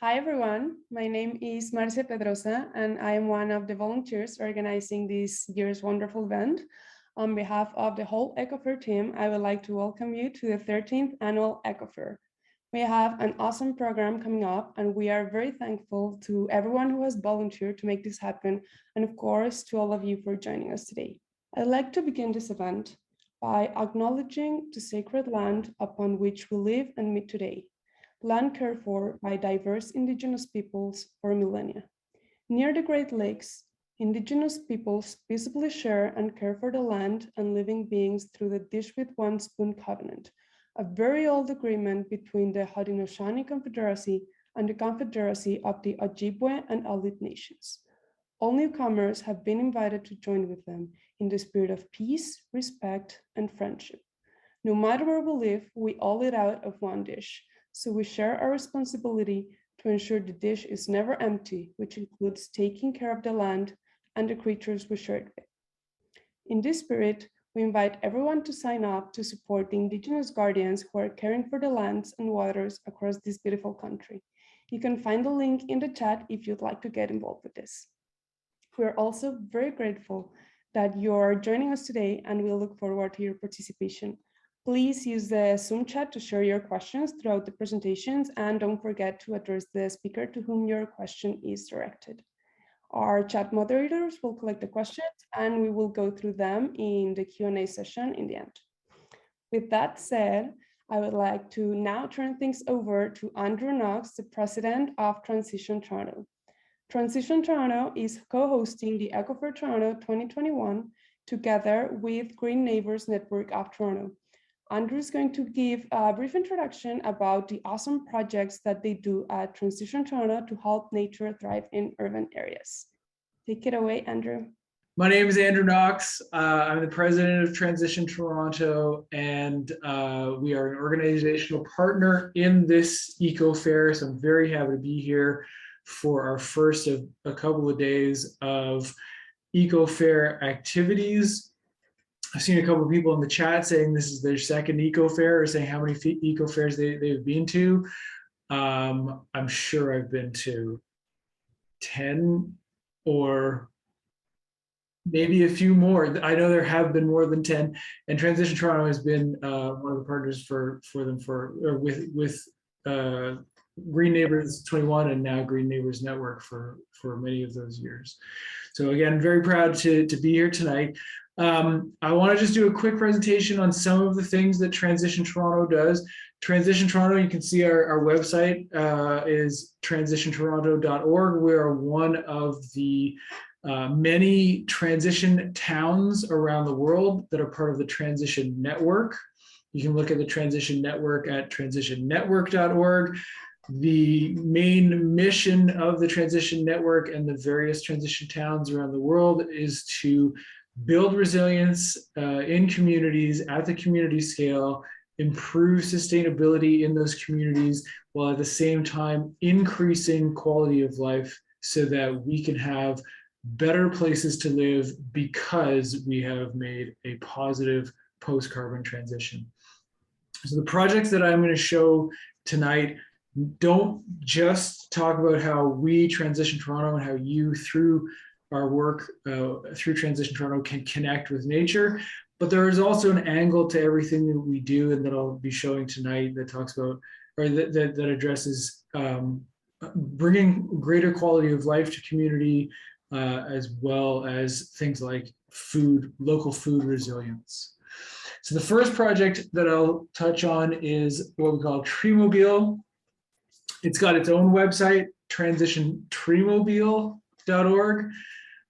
Hi everyone, my name is Marcia Pedroza and I am one of the volunteers organizing this year's wonderful event. On behalf of the whole EcoFair team, I would like to welcome you to the 13th annual EcoFair. We have an awesome program coming up and we are very thankful to everyone who has volunteered to make this happen and of course to all of you for joining us today. I'd like to begin this event by acknowledging the sacred land upon which we live and meet today. Land cared for by diverse Indigenous peoples for millennia. Near the Great Lakes, Indigenous peoples peaceably share and care for the land and living beings through the Dish with One Spoon Covenant, a very old agreement between the Haudenosaunee Confederacy and the Confederacy of the Ojibwe and Aleut nations. All newcomers have been invited to join with them in the spirit of peace, respect, and friendship. No matter where we live, we all eat out of one dish. So we share our responsibility to ensure the dish is never empty, which includes taking care of the land and the creatures we share it with. In this spirit, we invite everyone to sign up to support the Indigenous guardians who are caring for the lands and waters across this beautiful country. You can find the link in the chat if you'd like to get involved with this. We are also very grateful that you're joining us today and we look forward to your participation. Please use the Zoom chat to share your questions throughout the presentations and don't forget to address the speaker to whom your question is directed. Our chat moderators will collect the questions and we will go through them in the Q&A session in the end. With that said, I would like to now turn things over to Andrew Knox, the president of Transition Toronto. Transition Toronto is co-hosting the EcoFair Toronto 2021 together with Green Neighbours Network of Toronto. Andrew is going to give a brief introduction about the awesome projects that they do at Transition Toronto to help nature thrive in urban areas. Take it away, Andrew. My name is Andrew Knox. I'm the president of Transition Toronto, and we are an organizational partner in this EcoFair. So I'm very happy to be here for our first of a couple of days of EcoFair activities. I've seen a couple of people in the chat saying this is their second EcoFair, or saying how many EcoFairs they've been to. I'm sure I've been to 10 or maybe a few more. I know there have been more than 10, and Transition Toronto has been one of the partners for them with Green Neighbours 21 and now Green Neighbours Network for many of those years. So again, very proud to be here tonight. I want to just do a quick presentation on some of the things that Transition Toronto does. Transition Toronto, you can see our website is TransitionTorontoorg. We are one of the many transition towns around the world that are part of the Transition Network. You can look at the Transition Network at TransitionNetwork.org. The main mission of the Transition Network and the various transition towns around the world is to build resilience in communities at the community scale, improve sustainability in those communities, while at the same time increasing quality of life so that we can have better places to live because we have made a positive post-carbon transition. So the projects that I'm going to show tonight don't just talk about how we, Transition Toronto, and how you, through our work through Transition Toronto, can connect with nature, but there is also an angle to everything that we do and that I'll be showing tonight that talks about, or that addresses bringing greater quality of life to community, as well as things like local food resilience. So the first project that I'll touch on is what we call TreeMobile. It's got its own website, TransitionToortoorg.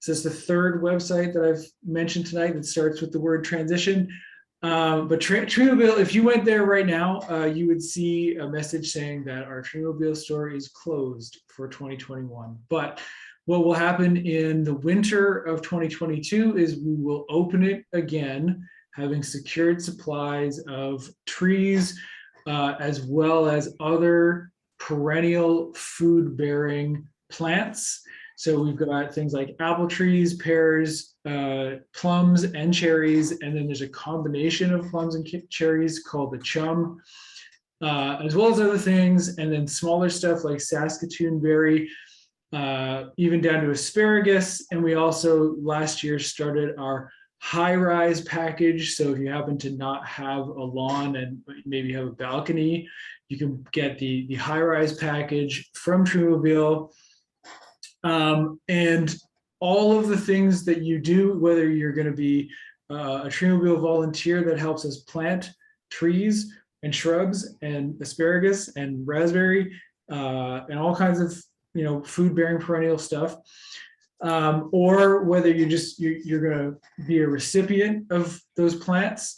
So it's the third website that I've mentioned tonight that starts with the word transition. But TreeMobile, if you went there right now, you would see a message saying that our TreeMobile store is closed for 2021. But what will happen in the winter of 2022 is we will open it again, having secured supplies of trees, as well as other perennial food-bearing plants. So we've got things like apple trees, pears, plums, and cherries, and then there's a combination of plums and cherries called the chum. as well as other things, and then smaller stuff like Saskatoon berry, even down to asparagus. And we also last year started our high-rise package. So if you happen to not have a lawn and maybe have a balcony, you can get the high-rise package from TreeMobile. And all of the things that you do, whether you're going to be a TreeMobile volunteer that helps us plant trees and shrubs and asparagus and raspberry and all kinds of food-bearing perennial stuff, or whether you're going to be a recipient of those plants,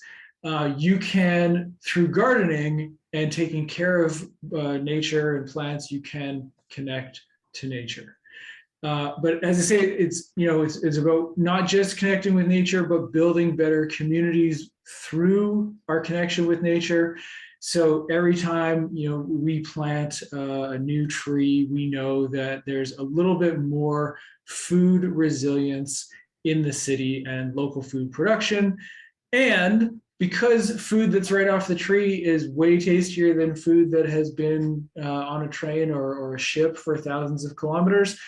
you can, through gardening and taking care of nature and plants, you can connect to nature. But as I say, it's about not just connecting with nature, but building better communities through our connection with nature. So every time we plant a new tree, we know that there's a little bit more food resilience in the city and local food production. And because food that's right off the tree is way tastier than food that has been on a train or a ship for thousands of kilometers,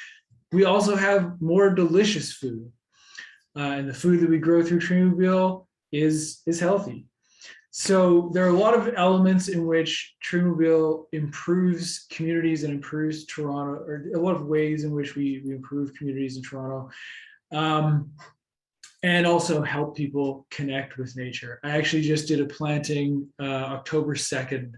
we also have more delicious food. And the food that we grow through TreeMobile is healthy. So there are a lot of elements in which TreeMobile improves communities and improves Toronto, or a lot of ways in which we improve communities in Toronto, and also help people connect with nature. I actually just did a planting October 2nd,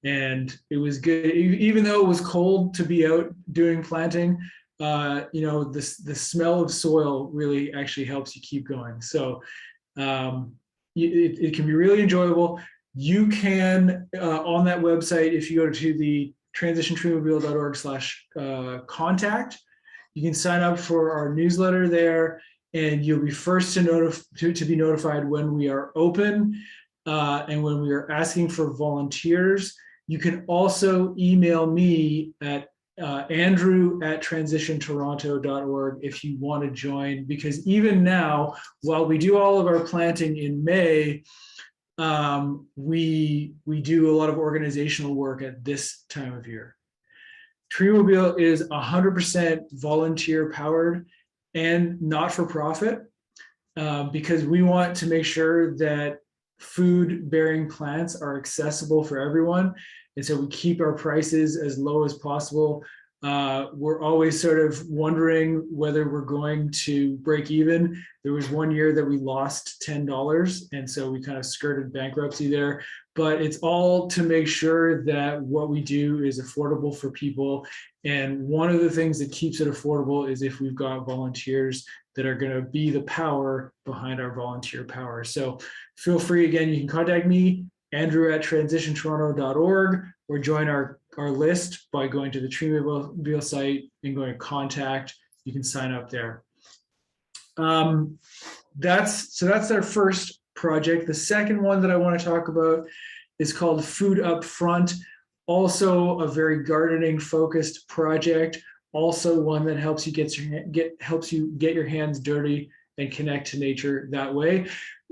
and it was good. Even though it was cold to be out doing planting, the smell of soil really actually helps you keep going. So it can be really enjoyable. You can, on that website, if you go to the TransitionTorontoorg/contact, you can sign up for our newsletter there, and you'll be first to be notified when we are open and when we are asking for volunteers. You can also email me at Andrew@TransitionTorontoorg if you want to join, because even now, while we do all of our planting in May, we do a lot of organizational work at this time of year. TreeMobile is 100% volunteer powered and not for profit, because we want to make sure that food bearing plants are accessible for everyone. And so we keep our prices as low as possible. We're always sort of wondering whether we're going to break even. There was one year that we lost $10, and so we kind of skirted bankruptcy there. But it's all to make sure that what we do is affordable for people. And one of the things that keeps it affordable is if we've got volunteers that are going to be the power behind our volunteer power. So feel free, again, you can contact me, Andrew@TransitionTorontoorg, or join our list by going to the TreeMobile site and going to contact. You can sign up there. That's our first project. The second one that I want to talk about is called Food Up Front. Also a very gardening focused project. Also one that helps you get your hands dirty and connect to nature that way.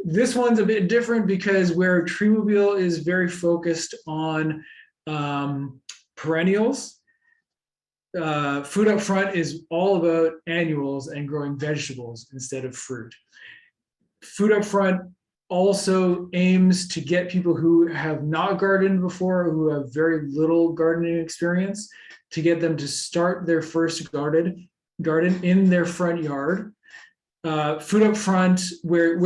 This one's a bit different because where TreeMobile is very focused on perennials, Food Up Front is all about annuals and growing vegetables instead of fruit. Food Up Front also aims to get people who have not gardened before, who have very little gardening experience, to get them to start their first garden in their front yard. Food Up Front, where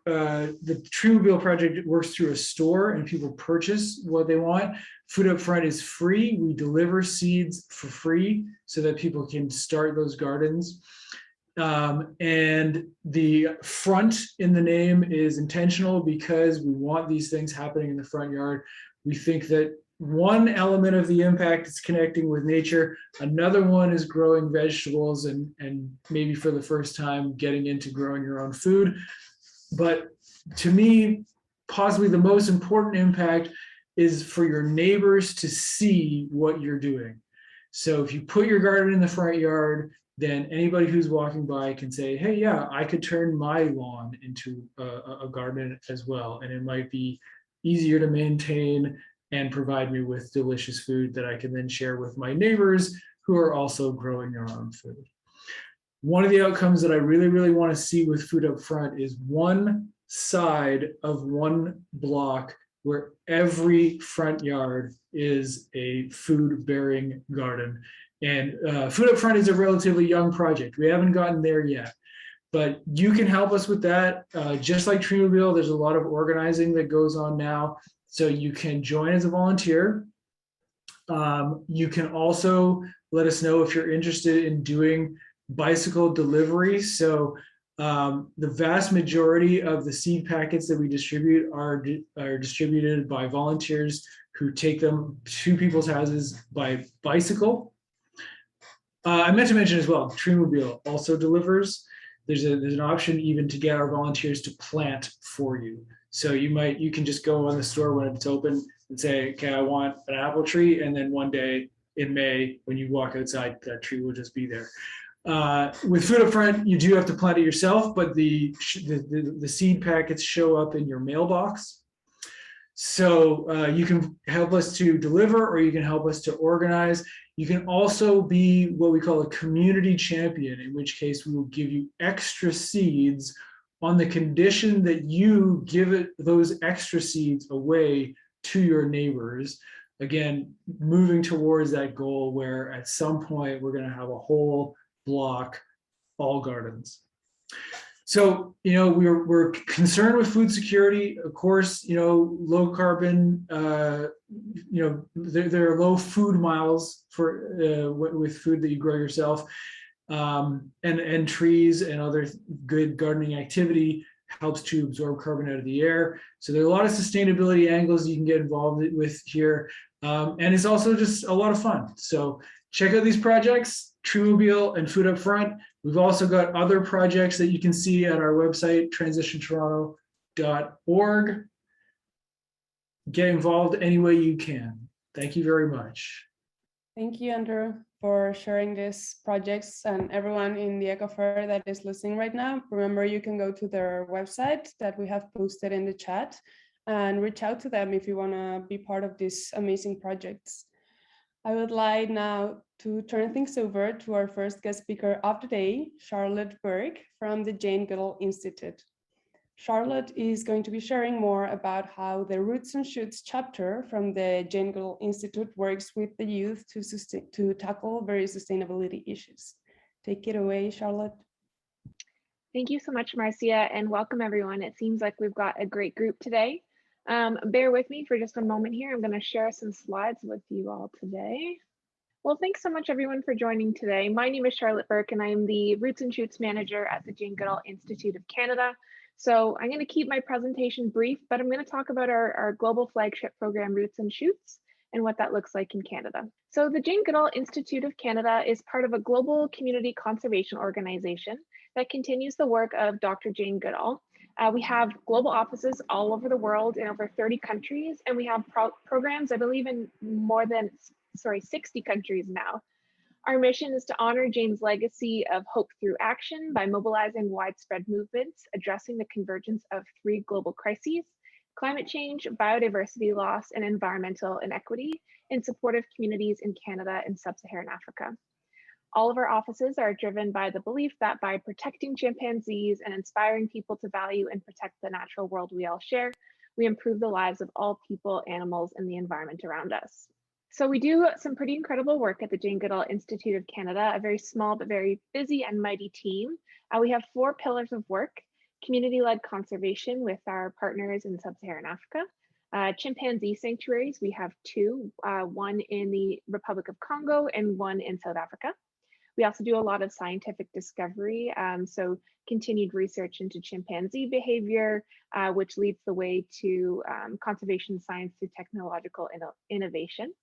the TreeMobile project works through a store and people purchase what they want. Food Up Front is free. We deliver seeds for free so that people can start those gardens. And the front in the name is intentional because we want these things happening in the front yard. We think that one element of the impact is connecting with nature. Another one is growing vegetables and maybe for the first time getting into growing your own food. But to me, possibly the most important impact is for your neighbors to see what you're doing. So if you put your garden in the front yard, then anybody who's walking by can say, hey, yeah, I could turn my lawn into a garden as well. And it might be easier to maintain and provide me with delicious food that I can then share with my neighbors who are also growing their own food. One of the outcomes that I really, really want to see with Food Up Front is one side of one block where every front yard is a food-bearing garden. And Food Up Front is a relatively young project. We haven't gotten there yet, but you can help us with that. Just like TreeMobile, there's a lot of organizing that goes on now. So you can join as a volunteer. You can also let us know if you're interested in doing bicycle delivery. So the vast majority of the seed packets that we distribute are distributed by volunteers who take them to people's houses by bicycle. I meant to mention as well, TreeMobile also delivers. There's an option even to get our volunteers to plant for you. So you can just go on the store when it's open and say, okay, I want an apple tree. And then one day in May, when you walk outside, that tree will just be there. With Food Up Front, you do have to plant it yourself, but the seed packets show up in your mailbox. So you can help us to deliver, or you can help us to organize. You can also be what we call a community champion, in which case we will give you extra seeds on the condition that you give those extra seeds away to your neighbors. Again, moving towards that goal where at some point we're going to have a whole block, all gardens. So, we're concerned with food security. Of course, low carbon, there are low food miles for with food that you grow yourself, and trees and other good gardening activity helps to absorb carbon out of the air. So there are a lot of sustainability angles you can get involved with here. And it's also just a lot of fun. So check out these projects, TreeMobile and Food Up Front. We've also got other projects that you can see at our website, TransitionTorontoorg. Get involved any way you can. Thank you very much. Thank you, Andrew, for sharing these projects, and everyone in the EcoFair that is listening right now. Remember, you can go to their website that we have posted in the chat and reach out to them if you want to be part of these amazing projects. I would like now to turn things over to our first guest speaker of the day, Charlotte Burke from the Jane Goodall Institute. Charlotte is going to be sharing more about how the Roots and Shoots chapter from the Jane Goodall Institute works with the youth to tackle various sustainability issues. Take it away, Charlotte. Thank you so much, Marcia, and welcome everyone. It seems like we've got a great group today. Bear with me for just a moment here. I'm going to share some slides with you all today. Well, thanks so much everyone for joining today. My name is Charlotte Burke and I am the Roots and Shoots Manager at the Jane Goodall Institute of Canada. So I'm going to keep my presentation brief, but I'm going to talk about our global flagship program, Roots and Shoots, and what that looks like in Canada. So the Jane Goodall Institute of Canada is part of a global community conservation organization that continues the work of Dr. Jane Goodall. We have global offices all over the world in over 30 countries, and we have programs, I believe, in more than 60 countries now. Our mission is to honor Jane's legacy of hope through action by mobilizing widespread movements, addressing the convergence of 3 global crises: climate change, biodiversity loss, and environmental inequity in support of communities in Canada and sub-Saharan Africa. All of our offices are driven by the belief that by protecting chimpanzees and inspiring people to value and protect the natural world we all share, we improve the lives of all people, animals, and the environment around us. So we do some pretty incredible work at the Jane Goodall Institute of Canada, a very small but very busy and mighty team. We have 4 pillars of work: community-led conservation with our partners in sub-Saharan Africa, chimpanzee sanctuaries. We have 2, one in the Republic of Congo and one in South Africa. We also do a lot of scientific discovery, so continued research into chimpanzee behavior, which leads the way to conservation science through technological innovation.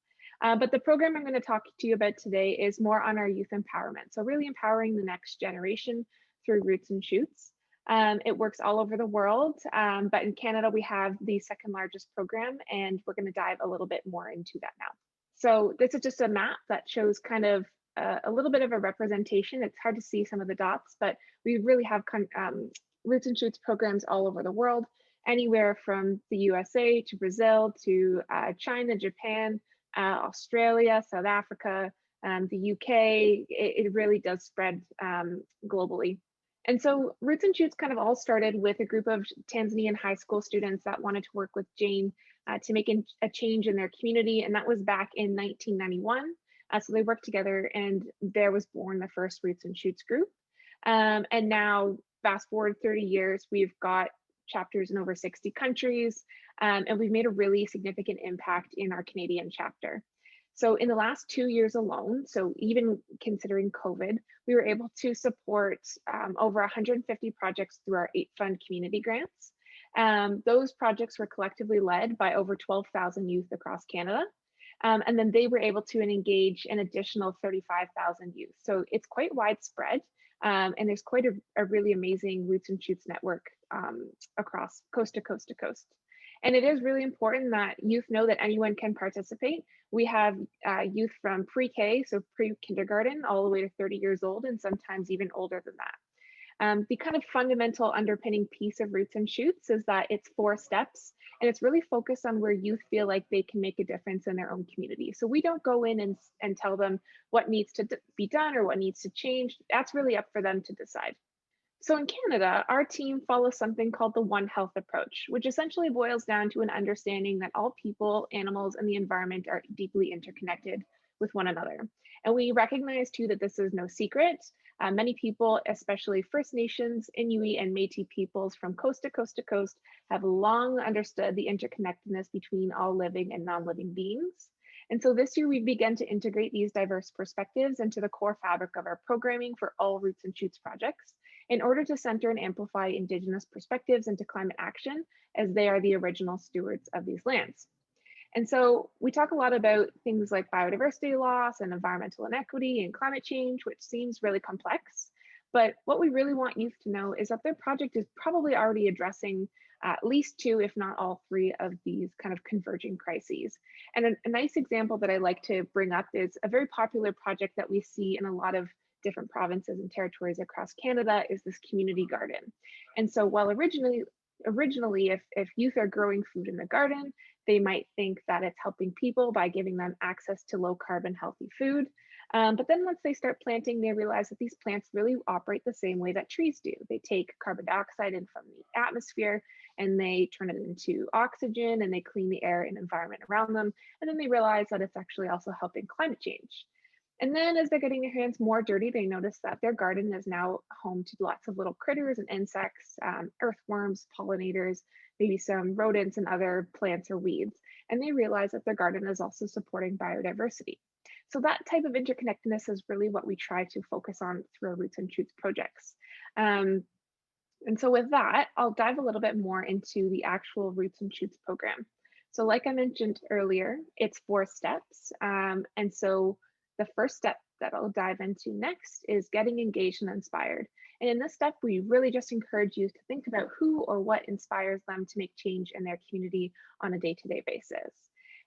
But the program I'm going to talk to you about today is more on our youth empowerment. So really empowering the next generation through Roots and Shoots. It works all over the world, but in Canada, we have the 2nd largest program, and we're going to dive a little bit more into that now. So this is just a map that shows kind of a little bit of a representation. It's hard to see some of the dots, but we really have Roots and Shoots programs all over the world. anywhere from the USA to Brazil to China, Japan, Australia, South Africa, the UK. It really does spread globally. And so Roots and Shoots kind of all started with a group of Tanzanian high school students that wanted to work with Jane to make a change in their community. And that was back in 1991. So they worked together, and there was born the first Roots and Shoots group. And now, fast forward 30 years, we've got chapters in over 60 countries, and we've made a really significant impact in our Canadian chapter. So in the last 2 years alone, so even considering COVID, we were able to support over 150 projects through our 8-fund community grants. Those projects were collectively led by over 12,000 youth across Canada. And then they were able to engage an additional 35,000 youth. So it's quite widespread. And there's quite a really amazing Roots and Shoots network across coast to coast to coast. And it is really important that youth know that anyone can participate. We have youth from pre-K, so pre-kindergarten, all the way to 30 years old, and sometimes even older than that. The kind of fundamental underpinning piece of Roots and Shoots is that it's 4 steps, and it's really focused on where youth feel like they can make a difference in their own community. So we don't go in and tell them what needs to be done or what needs to change. That's really up for them to decide. So in Canada, our team follows something called the One Health approach, which essentially boils down to an understanding that all people, animals, and the environment are deeply interconnected with one another. And we recognize too that this is no secret. Many people, especially First Nations, Inuit, and Métis peoples from coast to coast to coast, have long understood the interconnectedness between all living and non-living beings. And so this year we began to integrate these diverse perspectives into the core fabric of our programming for all Roots and Shoots projects, in order to center and amplify Indigenous perspectives into climate action, as they are the original stewards of these lands. And so we talk a lot about things like biodiversity loss and environmental inequity and climate change, which seems really complex. But what we really want youth to know is that their project is probably already addressing at least 2, if not all 3 of these kind of converging crises. And a nice example that I like to bring up is a very popular project that we see in a lot of different provinces and territories across Canada is this community garden. And so while originally if youth are growing food in the garden, they might think that it's helping people by giving them access to low carbon healthy food. But then once they start planting, they realize that these plants really operate the same way that trees do. They take carbon dioxide in from the atmosphere and they turn it into oxygen, and they clean the air and environment around them. And then they realize that it's actually also helping climate change. And then as they're getting their hands more dirty, they notice that their garden is now home to lots of little critters and insects, earthworms, pollinators, maybe some rodents and other plants or weeds. And they realize that their garden is also supporting biodiversity. So that type of interconnectedness is really what we try to focus on through our Roots and Shoots projects. And so with that, I'll dive a little bit more into the actual Roots and Shoots program. So like I mentioned earlier, it's 4 steps. And so the first step that I'll dive into next is getting engaged and inspired. And in this step, we really just encourage you to think about who or what inspires them to make change in their community on a day-to-day basis.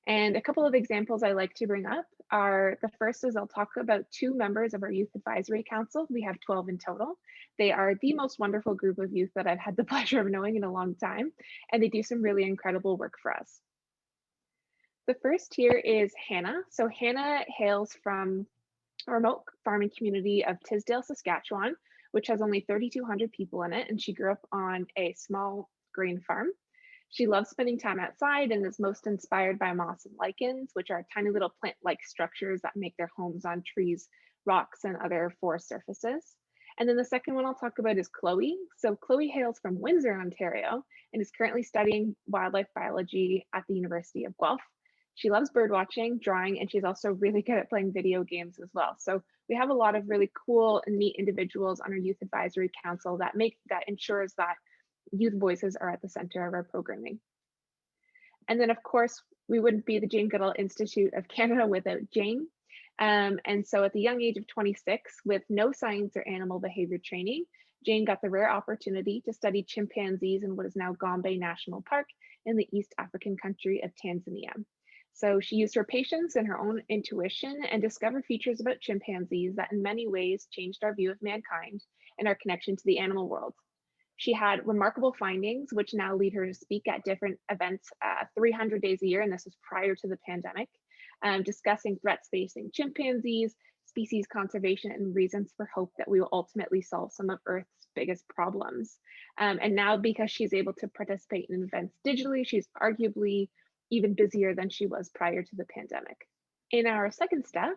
And a couple of examples I like to bring up are, the first is I'll talk about 2 members of our Youth Advisory Council. We have 12 in total. They are the most wonderful group of youth that I've had the pleasure of knowing in a long time, and they do some really incredible work for us. The first here is Hannah. So Hannah hails from a remote farming community of Tisdale, Saskatchewan, which has only 3,200 people in it, and she grew up on a small grain farm. She loves spending time outside and is most inspired by moss and lichens, which are tiny little plant-like structures that make their homes on trees, rocks, and other forest surfaces. And then the second one I'll talk about is Chloe. So Chloe hails from Windsor, Ontario, and is currently studying wildlife biology at the University of Guelph. She loves bird watching, drawing, and she's also really good at playing video games as well. So we have a lot of really cool and neat individuals on our Youth Advisory Council that ensures that youth voices are at the center of our programming. And then of course, we wouldn't be the Jane Goodall Institute of Canada without Jane. And so at the young age of 26, with no science or animal behavior training, Jane got the rare opportunity to study chimpanzees in what is now Gombe National Park in the East African country of Tanzania. So she used her patience and her own intuition and discovered features about chimpanzees that in many ways changed our view of mankind and our connection to the animal world. She had remarkable findings, which now lead her to speak at different events 300 days a year, and this was prior to the pandemic, discussing threats facing chimpanzees, species conservation, and reasons for hope that we will ultimately solve some of Earth's biggest problems. And now, because she's able to participate in events digitally, she's arguably even busier than she was prior to the pandemic. In our second step,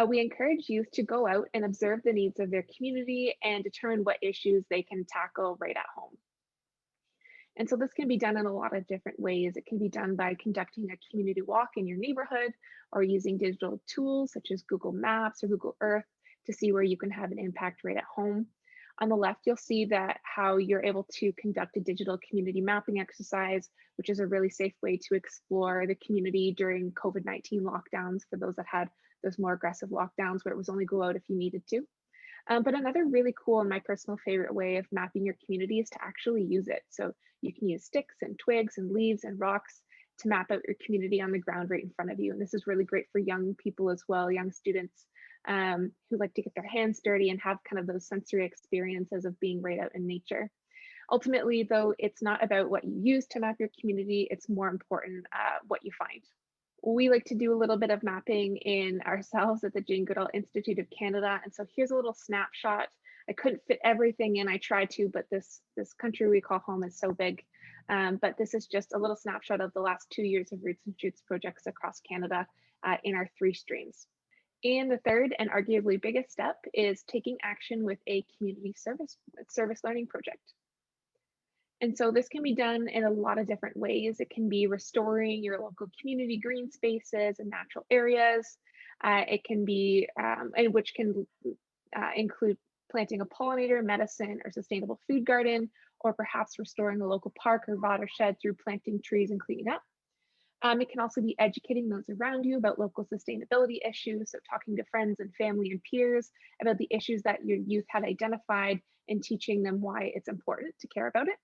we encourage youth to go out and observe the needs of their community and determine what issues they can tackle right at home. And so this can be done in a lot of different ways. It can be done by conducting a community walk in your neighborhood, or using digital tools such as Google Maps or Google Earth to see where you can have an impact right at home. On the left, you'll see that how you're able to conduct a digital community mapping exercise, which is a really safe way to explore the community during COVID-19 lockdowns for those that had those more aggressive lockdowns where it was only go out if you needed to. But another really cool and my personal favorite way of mapping your community is to actually use it. So you can use sticks and twigs and leaves and rocks to map out your community on the ground right in front of you. And this is really great for young people as well, young students who like to get their hands dirty and have kind of those sensory experiences of being right out in nature. Ultimately, though, it's not about what you use to map your community, it's more important what you find. We like to do a little bit of mapping in ourselves at the Jane Goodall Institute of Canada. And so here's a little snapshot. I couldn't fit everything in, I tried to, but this country we call home is so big. But this is just a little snapshot of the last 2 years of Roots and Shoots projects across Canada in our 3 streams. And the third and arguably biggest step is taking action with a community service learning project. And so this can be done in a lot of different ways. It can be restoring your local community green spaces and natural areas. It can be, which can include planting a pollinator, medicine, or sustainable food garden, or perhaps restoring a local park or watershed through planting trees and cleaning up. It can also be educating those around you about local sustainability issues, so talking to friends and family and peers about the issues that your youth had identified and teaching them why it's important to care about it.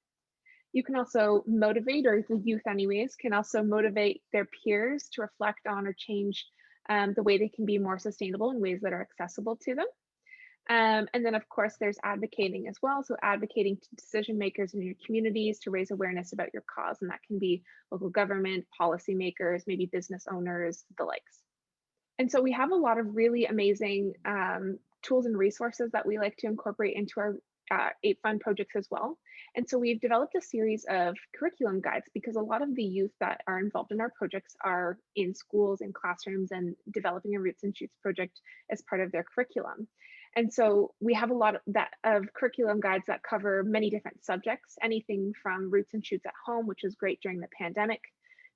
You can also motivate, or the youth anyways, can also motivate their peers to reflect on or change the way they can be more sustainable in ways that are accessible to them. And then of course there's advocating as well. So advocating to decision makers in your communities to raise awareness about your cause. And that can be local government, policymakers, maybe business owners, the likes. And so we have a lot of really amazing tools and resources that we like to incorporate into our 8 fun projects as well. And so we've developed a series of curriculum guides because a lot of the youth that are involved in our projects are in schools and classrooms and developing a Roots and Shoots project as part of their curriculum. And so we have a lot of curriculum guides that cover many different subjects, anything from Roots and Shoots at home, which was great during the pandemic,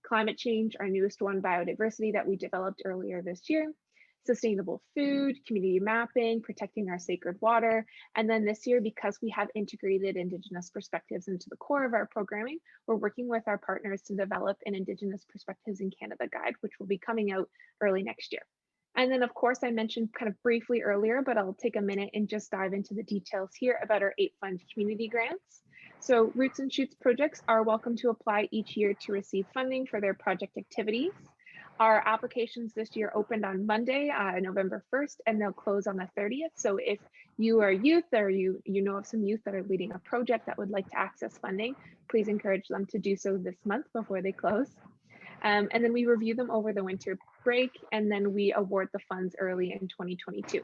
climate change, our newest one, biodiversity, that we developed earlier this year, sustainable food, community mapping, protecting our sacred water. And then this year, because we have integrated Indigenous perspectives into the core of our programming, we're working with our partners to develop an Indigenous Perspectives in Canada guide, which will be coming out early next year. And then of course, I mentioned kind of briefly earlier, but I'll take a minute and just dive into the details here about our 8 fund community grants. So Roots and Shoots projects are welcome to apply each year to receive funding for their project activities. Our applications this year opened on Monday, November 1st, and they'll close on the 30th. So if you are youth or you know of some youth that are leading a project that would like to access funding, please encourage them to do so this month before they close. And then we review them over the winter break, and then we award the funds early in 2022.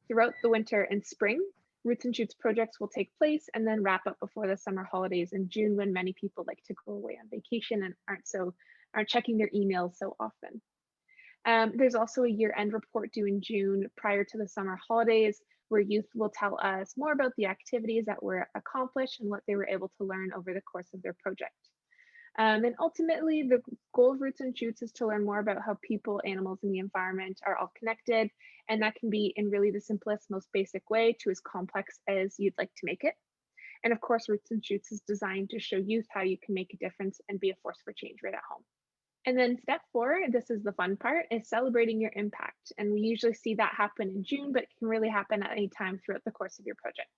Throughout the winter and spring, Roots and Shoots projects will take place and then wrap up before the summer holidays in June, when many people like to go away on vacation and aren't checking their emails so often. There's also a year-end report due in June prior to the summer holidays, where youth will tell us more about the activities that were accomplished and what they were able to learn over the course of their project. And ultimately, the goal of Roots and Shoots is to learn more about how people, animals, and the environment are all connected. And that can be in really the simplest, most basic way to as complex as you'd like to make it. And of course, Roots and Shoots is designed to show youth how you can make a difference and be a force for change right at home. And then step 4, this is the fun part, is celebrating your impact. And we usually see that happen in June, but it can really happen at any time throughout the course of your project.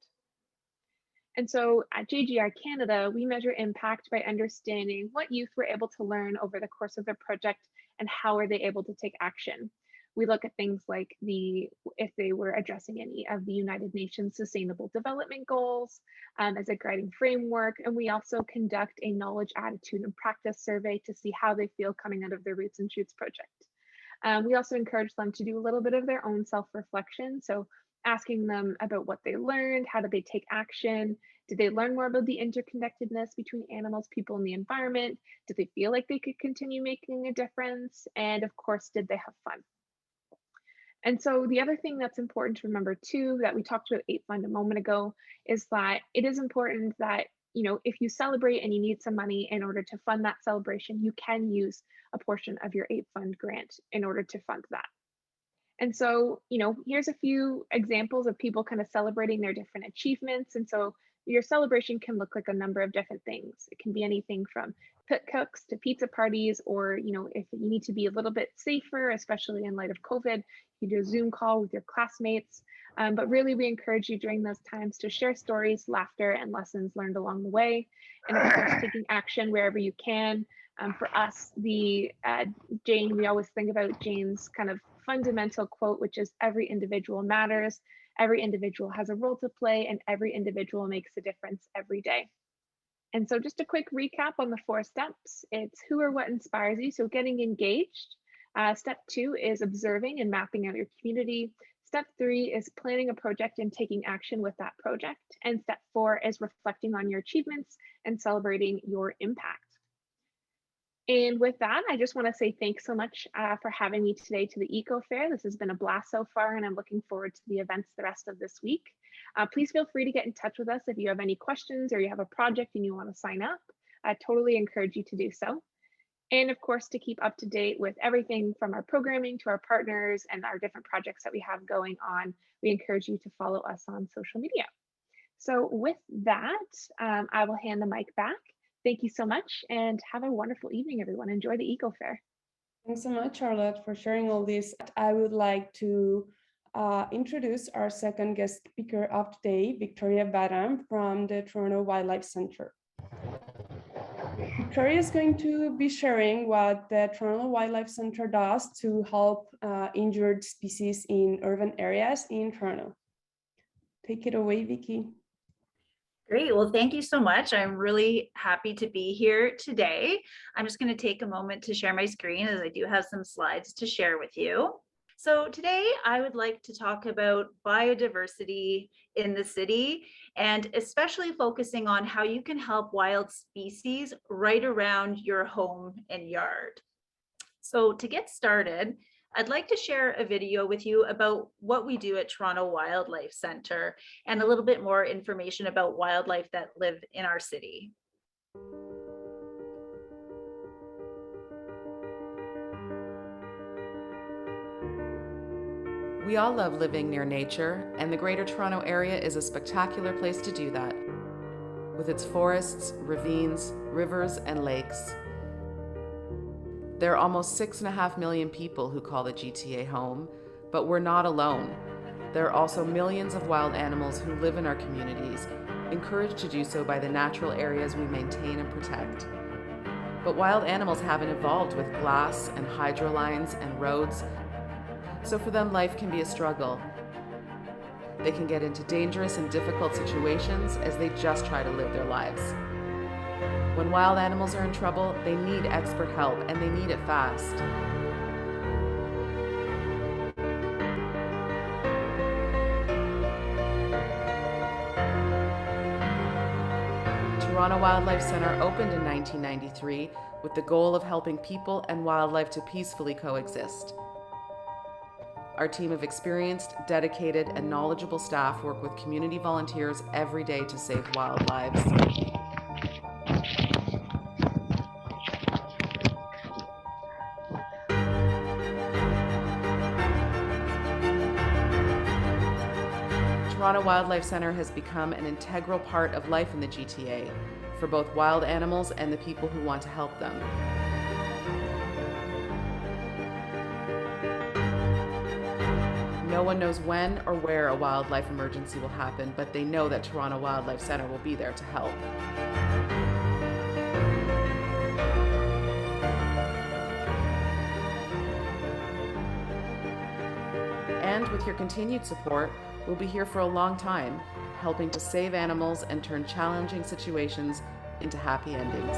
And so at JGI Canada, we measure impact by understanding what youth were able to learn over the course of their project and how are they able to take action. We look at things like if they were addressing any of the United Nations Sustainable Development Goals as a guiding framework. And we also conduct a knowledge, attitude, and practice survey to see how they feel coming out of their Roots and Shoots project. We also encourage them to do a little bit of their own self-reflection. So asking them about what they learned, how did they take action? Did they learn more about the interconnectedness between animals, people, and the environment? Did they feel like they could continue making a difference? And of course, did they have fun? And so the other thing that's important to remember too, that we talked about Ape Fund a moment ago, is that it is important that, if you celebrate and you need some money in order to fund that celebration, you can use a portion of your Ape Fund grant in order to fund that. And so, here's a few examples of people kind of celebrating their different achievements. And so your celebration can look like a number of different things. It can be anything from pit cooks to pizza parties, or, if you need to be a little bit safer, especially in light of COVID, you do a Zoom call with your classmates. But really, we encourage you during those times to share stories, laughter, and lessons learned along the way. And of course, taking action wherever you can. For us, Jane, we always think about Jane's kind of fundamental quote, which is every individual matters, every individual has a role to play, and every individual makes a difference every day. And so just a quick recap on the 4 steps. It's who or what inspires you, so getting engaged. Step 2 is observing and mapping out your community. Step 3 is planning a project and taking action with that project. And step 4 is reflecting on your achievements and celebrating your impact. And with that, I just want to say thanks so much for having me today to the EcoFair. This has been a blast so far, and I'm looking forward to the events the rest of this week. Please feel free to get in touch with us if you have any questions or you have a project and you want to sign up. I totally encourage you to do so. And of course, to keep up to date with everything from our programming to our partners and our different projects that we have going on, we encourage you to follow us on social media. So with that, I will hand the mic back. Thank you so much and have a wonderful evening, everyone. Enjoy the EcoFair. Thanks so much, Charlotte, for sharing all this. I would like to introduce our second guest speaker of today, Victoria Badham from the Toronto Wildlife Centre. Victoria is going to be sharing what the Toronto Wildlife Centre does to help injured species in urban areas in Toronto. Take it away, Vicky. Great. Well, thank you so much. I'm really happy to be here today. I'm just going to take a moment to share my screen as I do have some slides to share with you. So today I would like to talk about biodiversity in the city, and especially focusing on how you can help wild species right around your home and yard. So to get started, I'd like to share a video with you about what we do at Toronto Wildlife Centre and a little bit more information about wildlife that live in our city. We all love living near nature, and the Greater Toronto Area is a spectacular place to do that. With its forests, ravines, rivers, and lakes. There are almost 6.5 million people who call the GTA home, but we're not alone. There are also millions of wild animals who live in our communities, encouraged to do so by the natural areas we maintain and protect. But wild animals haven't evolved with glass and hydro lines and roads, so for them life can be a struggle. They can get into dangerous and difficult situations as they just try to live their lives. When wild animals are in trouble, they need expert help, and they need it fast. Toronto Wildlife Centre opened in 1993 with the goal of helping people and wildlife to peacefully coexist. Our team of experienced, dedicated, and knowledgeable staff work with community volunteers every day to save wild lives. Toronto Wildlife Centre has become an integral part of life in the GTA for both wild animals and the people who want to help them. No one knows when or where a wildlife emergency will happen, but they know that Toronto Wildlife Centre will be there to help. with your continued support, we'll be here for a long time, helping to save animals and turn challenging situations into happy endings.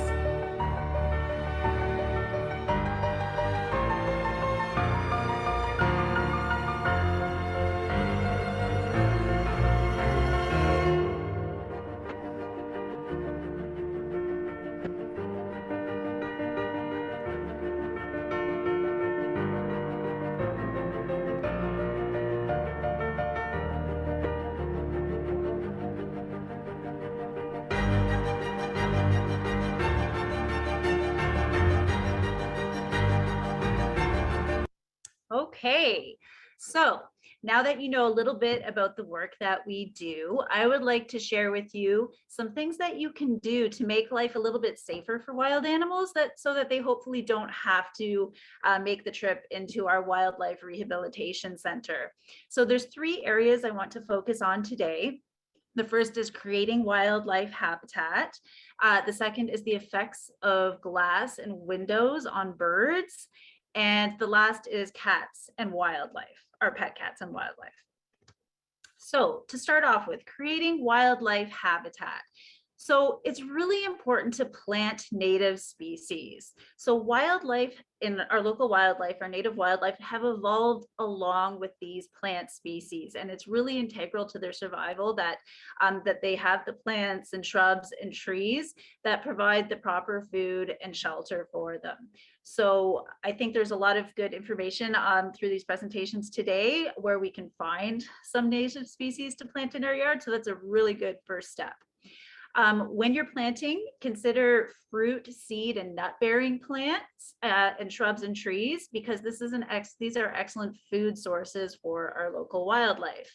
Okay, so now that you know a little bit about the work that we do, I would like to share with you some things that you can do to make life a little bit safer for wild animals, so that they hopefully don't have to make the trip into our wildlife rehabilitation center. So there's 3 areas I want to focus on today. The first is creating wildlife habitat. The second is the effects of glass and windows on birds. And the last is cats and wildlife, our pet cats and wildlife. So to start off with, creating wildlife habitat. So it's really important to plant native species. So wildlife in our local wildlife, our native wildlife, have evolved along with these plant species, and it's really integral to their survival that they have the plants and shrubs and trees that provide the proper food and shelter for them. So I think there's a lot of good information through these presentations today where we can find some native species to plant in our yard. So that's a really good first step. When you're planting, consider fruit, seed, and nut-bearing plants and shrubs and trees, because these are excellent food sources for our local wildlife.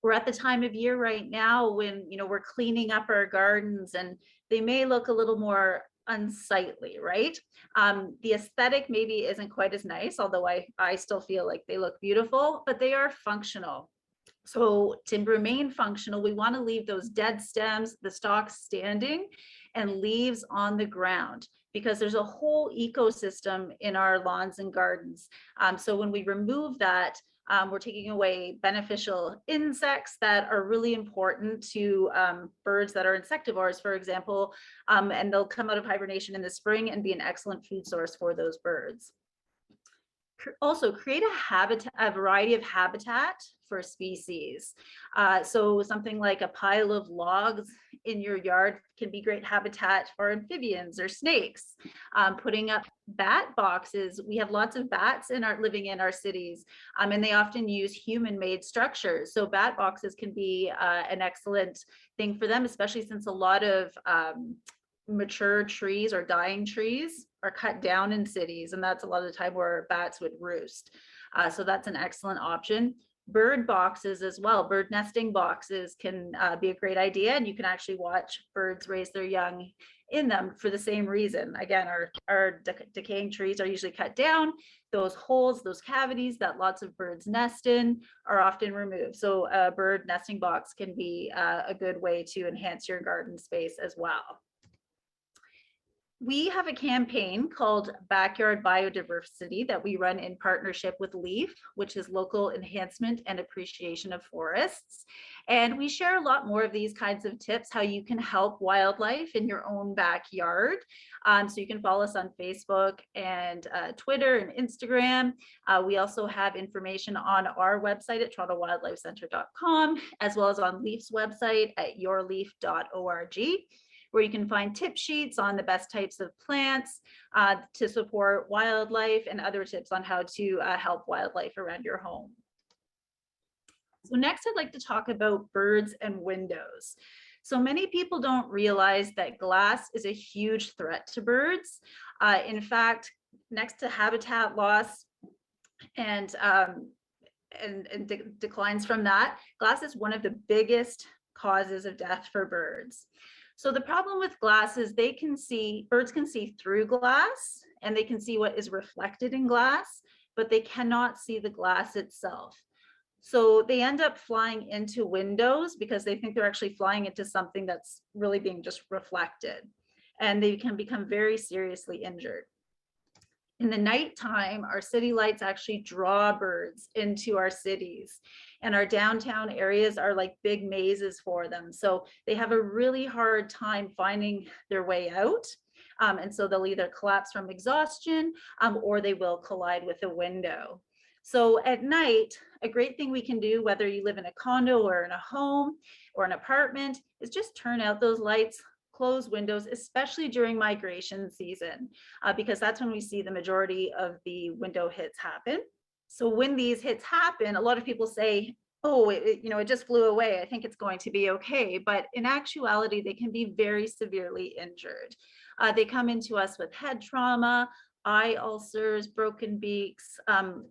We're at the time of year right now when we're cleaning up our gardens, and they may look a little more unsightly, right? The aesthetic maybe isn't quite as nice, although I still feel like they look beautiful, but they are functional. So to remain functional, we want to leave those dead stems, the stalks standing, and leaves on the ground, because there's a whole ecosystem in our lawns and gardens. So when we remove that, we're taking away beneficial insects that are really important to birds that are insectivores, for example, and they'll come out of hibernation in the spring and be an excellent food source for those birds. Also, create a variety of habitat for species. So something like a pile of logs in your yard can be great habitat for amphibians or snakes. Putting up bat boxes. We have lots of bats living in our cities, and they often use human-made structures. So bat boxes can be an excellent thing for them, especially since a lot of mature trees or dying trees are cut down in cities, and that's a lot of the time where bats would roost. So that's an excellent option. Bird boxes as well. Bird nesting boxes can be a great idea, and you can actually watch birds raise their young in them for the same reason. Again, our decaying trees are usually cut down. Those holes, those cavities that lots of birds nest in are often removed. So a bird nesting box can be a good way to enhance your garden space as well. We have a campaign called Backyard Biodiversity that we run in partnership with LEAF, which is Local Enhancement and Appreciation of Forests. And we share a lot more of these kinds of tips, how you can help wildlife in your own backyard. So you can follow us on Facebook and Twitter and Instagram. We also have information on our website at TorontoWildlifeCentre.com, as well as on LEAF's website at yourleaf.org. where you can find tip sheets on the best types of plants to support wildlife, and other tips on how to help wildlife around your home. So next, I'd like to talk about birds and windows. So many people don't realize that glass is a huge threat to birds. In fact, next to habitat loss and declines from that, glass is one of the biggest causes of death for birds. So the problem with glass is birds can see through glass, and they can see what is reflected in glass, but they cannot see the glass itself. So they end up flying into windows because they think they're actually flying into something that's really being just reflected, and they can become very seriously injured. In the nighttime, our city lights actually draw birds into our cities, and our downtown areas are like big mazes for them. So they have a really hard time finding their way out. And so they'll either collapse from exhaustion or they will collide with a window. So at night, a great thing we can do, whether you live in a condo or in a home or an apartment, is just turn out those lights, close windows, especially during migration season, because that's when we see the majority of the window hits happen. So when these hits happen, a lot of people say, oh, it just flew away, I think it's going to be okay. But in actuality, they can be very severely injured. They come into us with head trauma, eye ulcers, broken beaks,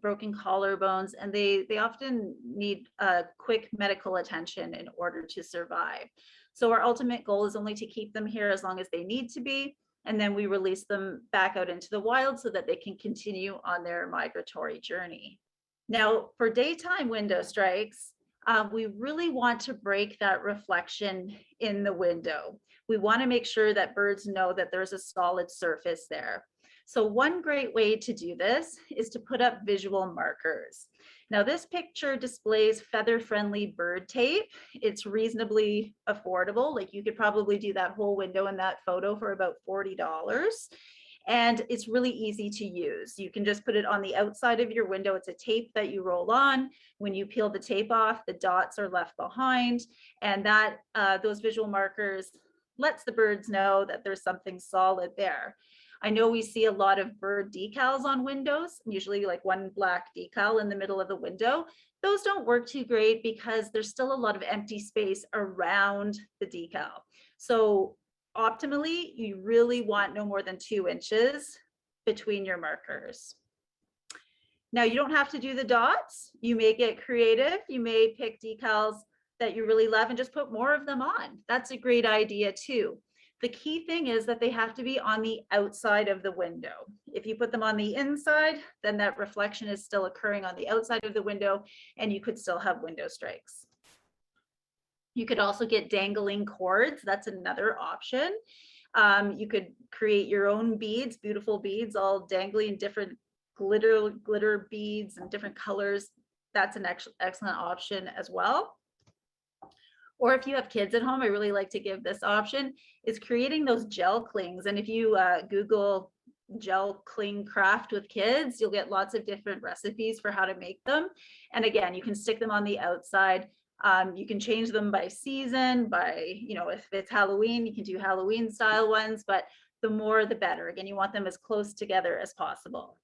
broken collarbones, and they often need quick medical attention in order to survive. So our ultimate goal is only to keep them here as long as they need to be, and then we release them back out into the wild so that they can continue on their migratory journey. Now, for daytime window strikes, we really want to break that reflection in the window. We want to make sure that birds know that there's a solid surface there. So one great way to do this is to put up visual markers. Now this picture displays feather-friendly bird tape. It's reasonably affordable. Like you could probably do that whole window in that photo for about $40. And it's really easy to use. You can just put it on the outside of your window. It's a tape that you roll on. When you peel the tape off, the dots are left behind. And that those visual markers lets the birds know that there's something solid there. I know we see a lot of bird decals on windows, usually like one black decal in the middle of the window. Those don't work too great because there's still a lot of empty space around the decal. So optimally, you really want no more than 2 inches between your markers. Now you don't have to do the dots. You may get creative. You may pick decals that you really love and just put more of them on. That's a great idea too. The key thing is that they have to be on the outside of the window. If you put them on the inside, then that reflection is still occurring on the outside of the window and you could still have window strikes. You could also get dangling cords. That's another option. You could create your own beads, beautiful beads, all dangly in different glitter beads and different colors. That's an excellent option as well. Or if you have kids at home, I really like to give this option, is creating those gel clings. And if you Google gel cling craft with kids, you'll get lots of different recipes for how to make them. And again, you can stick them on the outside. You can change them by season, if it's Halloween, you can do Halloween style ones, but the more the better. Again, you want them as close together as possible.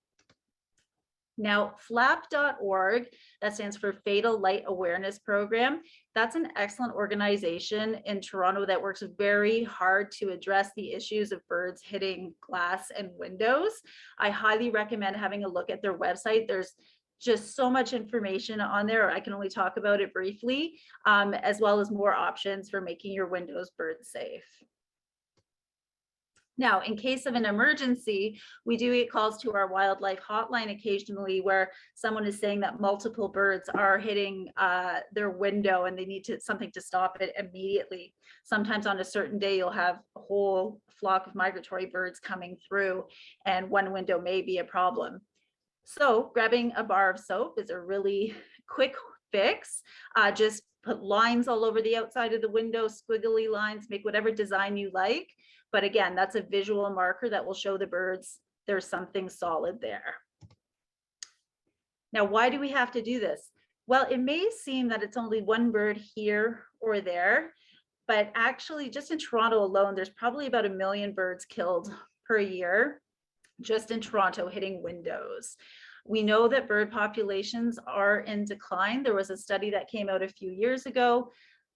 Now, FLAP.org, that stands for Fatal Light Awareness Program. That's an excellent organization in Toronto that works very hard to address the issues of birds hitting glass and windows. I highly recommend having a look at their website. There's just so much information on there. I can only talk about it briefly, as well as more options for making your windows bird safe. Now, in case of an emergency, we do get calls to our wildlife hotline occasionally where someone is saying that multiple birds are hitting their window and they need something to stop it immediately. Sometimes on a certain day, you'll have a whole flock of migratory birds coming through and one window may be a problem. So grabbing a bar of soap is a really quick fix. Just put lines all over the outside of the window, squiggly lines, make whatever design you like. But again, that's a visual marker that will show the birds there's something solid there. Now, why do we have to do this? Well, it may seem that it's only one bird here or there, but actually just in Toronto alone, there's probably about 1 million birds killed per year, just in Toronto hitting windows. We know that bird populations are in decline. There was a study that came out a few years ago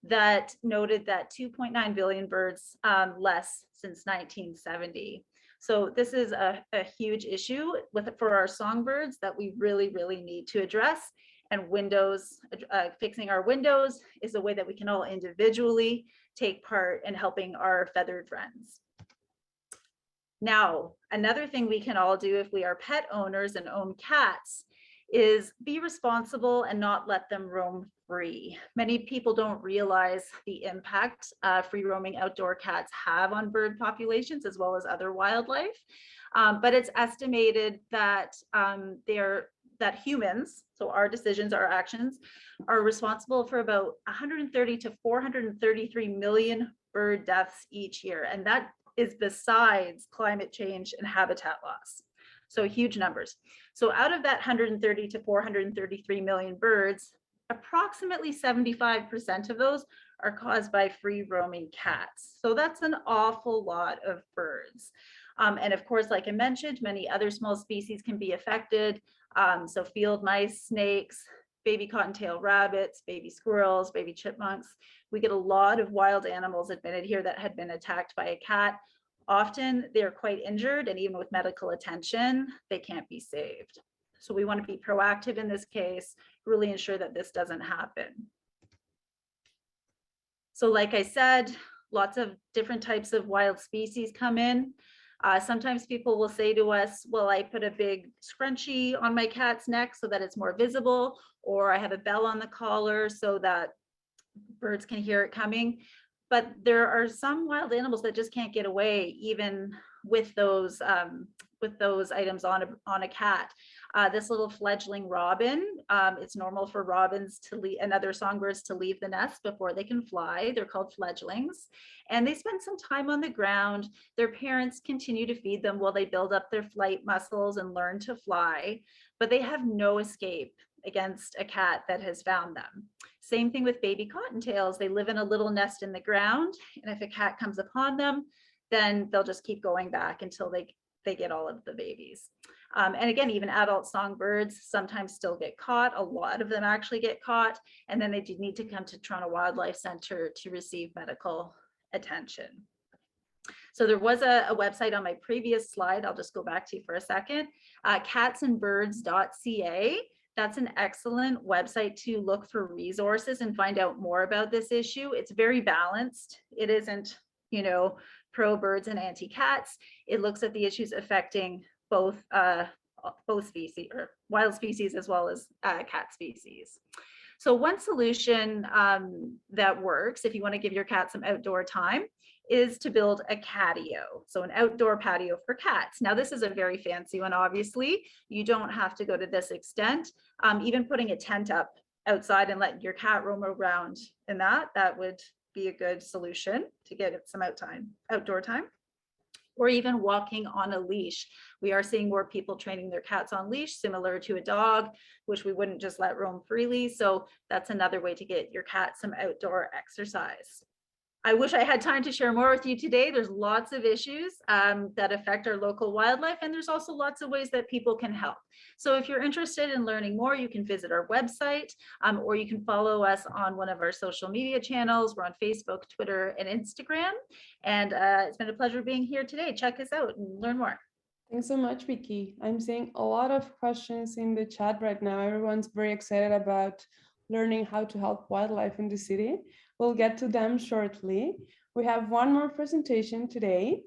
that noted that 2.9 billion birds less since 1970. So this is a huge issue for our songbirds that we really, really need to address. And windows, fixing our windows is a way that we can all individually take part in helping our feathered friends. Now, another thing we can all do if we are pet owners and own cats is be responsible and not let them roam free. Many people don't realize the impact free roaming outdoor cats have on bird populations as well as other wildlife. But it's estimated that that humans, so our decisions, our actions, are responsible for about 130 to 433 million bird deaths each year. And that is besides climate change and habitat loss. So huge numbers. So out of that 130 to 433 million birds, approximately 75% of those are caused by free roaming cats. So that's an awful lot of birds. And of course, like I mentioned, many other small species can be affected. So field mice, snakes, baby cottontail rabbits, baby squirrels, baby chipmunks. We get a lot of wild animals admitted here that had been attacked by a cat. Often they're quite injured, and even with medical attention, they can't be saved. So we want to be proactive in this case, really ensure that this doesn't happen. So like I said, lots of different types of wild species come in. Sometimes people will say to us, well, I put a big scrunchie on my cat's neck so that it's more visible, or I have a bell on the collar so that birds can hear it coming. But there are some wild animals that just can't get away, even with those items on a cat. This little fledgling robin, it's normal for robins to leave, and other songbirds to leave the nest before they can fly. They're called fledglings, and they spend some time on the ground. Their parents continue to feed them while they build up their flight muscles and learn to fly, but they have no escape against a cat that has found them. Same thing with baby cottontails. They live in a little nest in the ground, and if a cat comes upon them, then they'll just keep going back until they get all of the babies. And again, even adult songbirds sometimes still get caught. A lot of them actually get caught, and then they do need to come to Toronto Wildlife Centre to receive medical attention. So there was a website on my previous slide. I'll just go back to for a second, catsandbirds.ca. That's an excellent website to look for resources and find out more about this issue. It's very balanced. It isn't, pro birds and anti cats. It looks at the issues affecting both species, or wild species, as well as cat species. So one solution that works if you want to give your cat some outdoor time is to build a catio, so an outdoor patio for cats. Now this is a very fancy one, obviously. You don't have to go to this extent. Even putting a tent up outside and letting your cat roam around in that would be a good solution to get it some outdoor time. Or even walking on a leash. We are seeing more people training their cats on leash, similar to a dog, which we wouldn't just let roam freely. So that's another way to get your cat some outdoor exercise. I wish I had time to share more with you today. There's lots of issues that affect our local wildlife, and there's also lots of ways that people can help. So if you're interested in learning more, you can visit our website, or you can follow us on one of our social media channels. We're on Facebook, Twitter, and Instagram. And it's been a pleasure being here today. Check us out and learn more. Thanks so much, Vicky. I'm seeing a lot of questions in the chat right now. Everyone's very excited about learning how to help wildlife in the city. We'll get to them shortly. We have one more presentation today.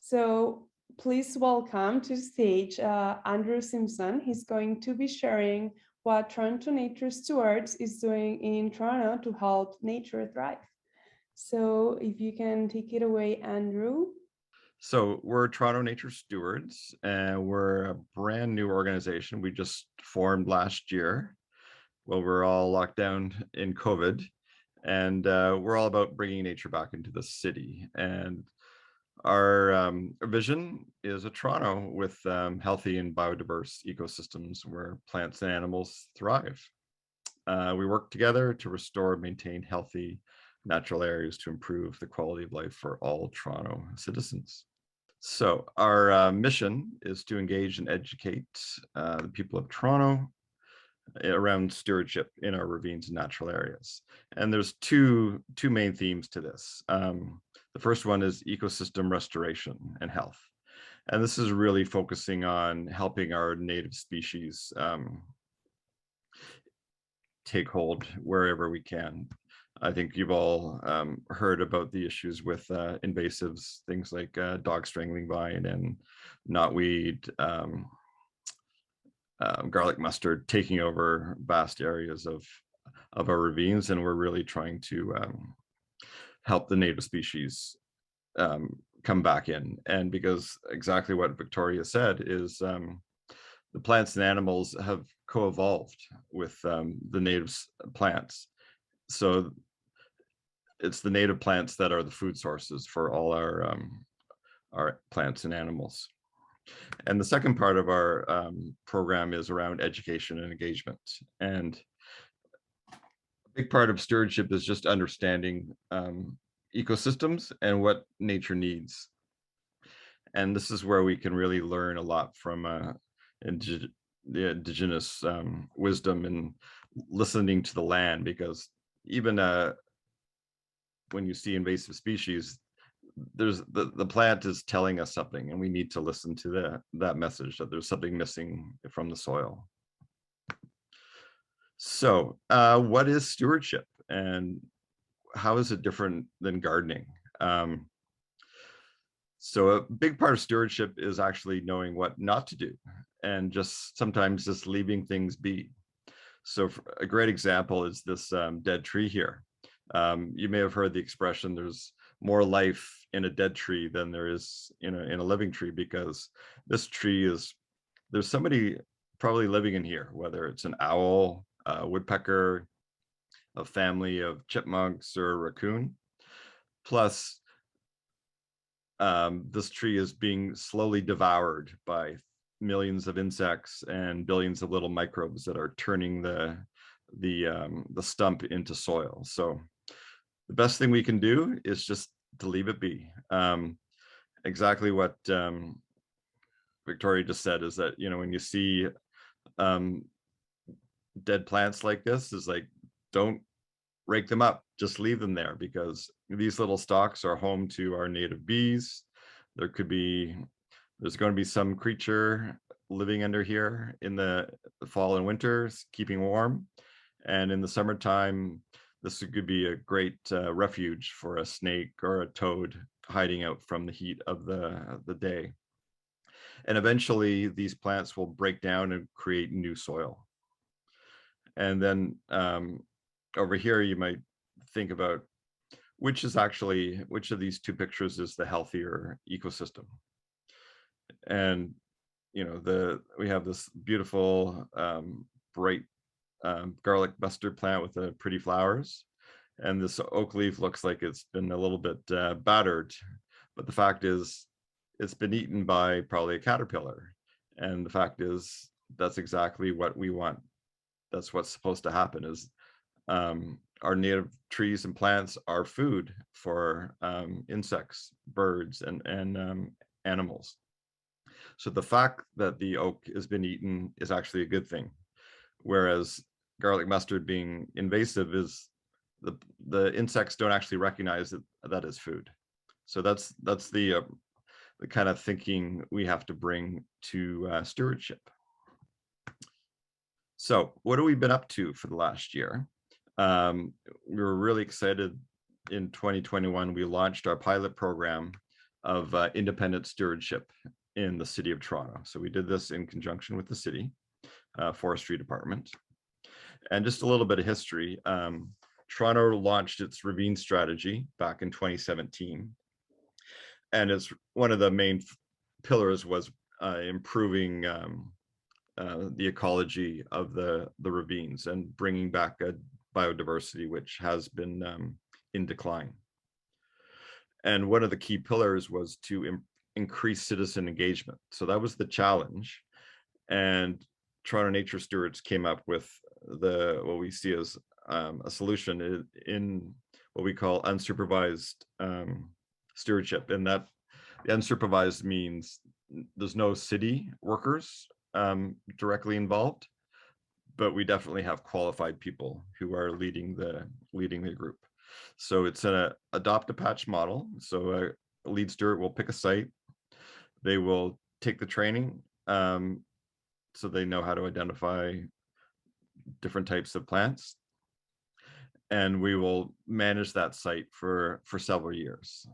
So please welcome to the stage Andrew Simpson. He's going to be sharing what Toronto Nature Stewards is doing in Toronto to help nature thrive. So if you can take it away, Andrew. So we're Toronto Nature Stewards, and we're a brand new organization. We just formed last year. Well, we're all locked down in COVID, and we're all about bringing nature back into the city. And our vision is a Toronto with healthy and biodiverse ecosystems where plants and animals thrive. We work together to restore and maintain healthy natural areas to improve the quality of life for all Toronto citizens. So our mission is to engage and educate the people of Toronto around stewardship in our ravines and natural areas. And there's two main themes to this. The first one is ecosystem restoration and health. And this is really focusing on helping our native species take hold wherever we can. I think you've all heard about the issues with invasives, things like dog strangling vine and knotweed, garlic mustard taking over vast areas of our ravines, and we're really trying to help the native species come come back in. And because exactly what Victoria said is the plants and animals have co-evolved with the native plants. So it's the native plants that are the food sources for all our plants and animals. And the second part of our program is around education and engagement. And a big part of stewardship is just understanding ecosystems and what nature needs. And this is where we can really learn a lot from the indigenous wisdom and listening to the land, because even when you see invasive species, there's the plant is telling us something, and we need to listen to that message, that there's something missing from the soil. So what is stewardship, and how is it different than gardening? So a big part of stewardship is actually knowing what not to do, and sometimes just leaving things be. So a great example is this dead tree here. You may have heard the expression, there's more life in a dead tree than there is in a living tree, because this tree there's somebody probably living in here, whether it's an owl, a woodpecker, a family of chipmunks, or a raccoon. Plus, this tree is being slowly devoured by millions of insects and billions of little microbes that are turning the stump into soil. So the best thing we can do is just to leave it be. Exactly what Victoria just said is that, when you see dead plants like this, is like, don't rake them up, just leave them there, because these little stalks are home to our native bees. There's going to be some creature living under here in the fall and winter, keeping warm. And in the summertime, this could be a great refuge for a snake or a toad hiding out from the heat of the day. And eventually these plants will break down and create new soil. And then over here, you might think about which of these two pictures is the healthier ecosystem. And we have this beautiful bright garlic mustard plant with the pretty flowers, and this oak leaf looks like it's been a little bit battered, but the fact is it's been eaten by probably a caterpillar. And the fact is that's exactly what we want. That's what's supposed to happen, is our native trees and plants are food for insects, birds, and animals. So the fact that the oak has been eaten is actually a good thing, whereas garlic mustard being invasive is the insects don't actually recognize that as food. So that's the kind of thinking we have to bring to stewardship. So what have we been up to for the last year? We were really excited. In 2021, we launched our pilot program of independent stewardship in the city of Toronto. So we did this in conjunction with the city forestry department. And just a little bit of history. Toronto launched its ravine strategy back in 2017. And it's one of the main pillars was improving the ecology of the ravines and bringing back a biodiversity which has been in decline. And one of the key pillars was to increase citizen engagement. So that was the challenge. And Toronto Nature Stewards came up with what we see as a solution in what we call unsupervised stewardship. And that the unsupervised means there's no city workers directly involved, but we definitely have qualified people who are leading the group. So it's an adopt a patch model. So a lead steward will pick a site. They will take the training so they know how to identify different types of plants. And we will manage that site for several years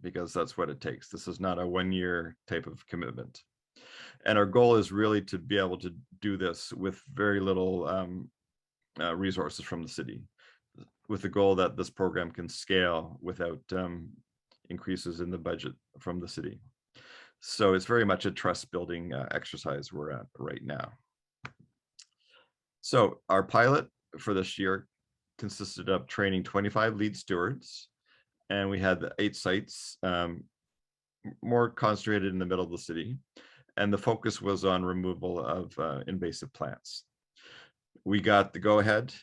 because that's what it takes. This is not a one-year type of commitment. And our goal is really to be able to do this with very little resources from the city, with the goal that this program can scale without increases in the budget from the city. So it's very much a trust building exercise we're at right now. So our pilot for this year consisted of training 25 lead stewards, and we had 8 sites, more concentrated in the middle of the city. And the focus was on removal of invasive plants. We got the go-ahead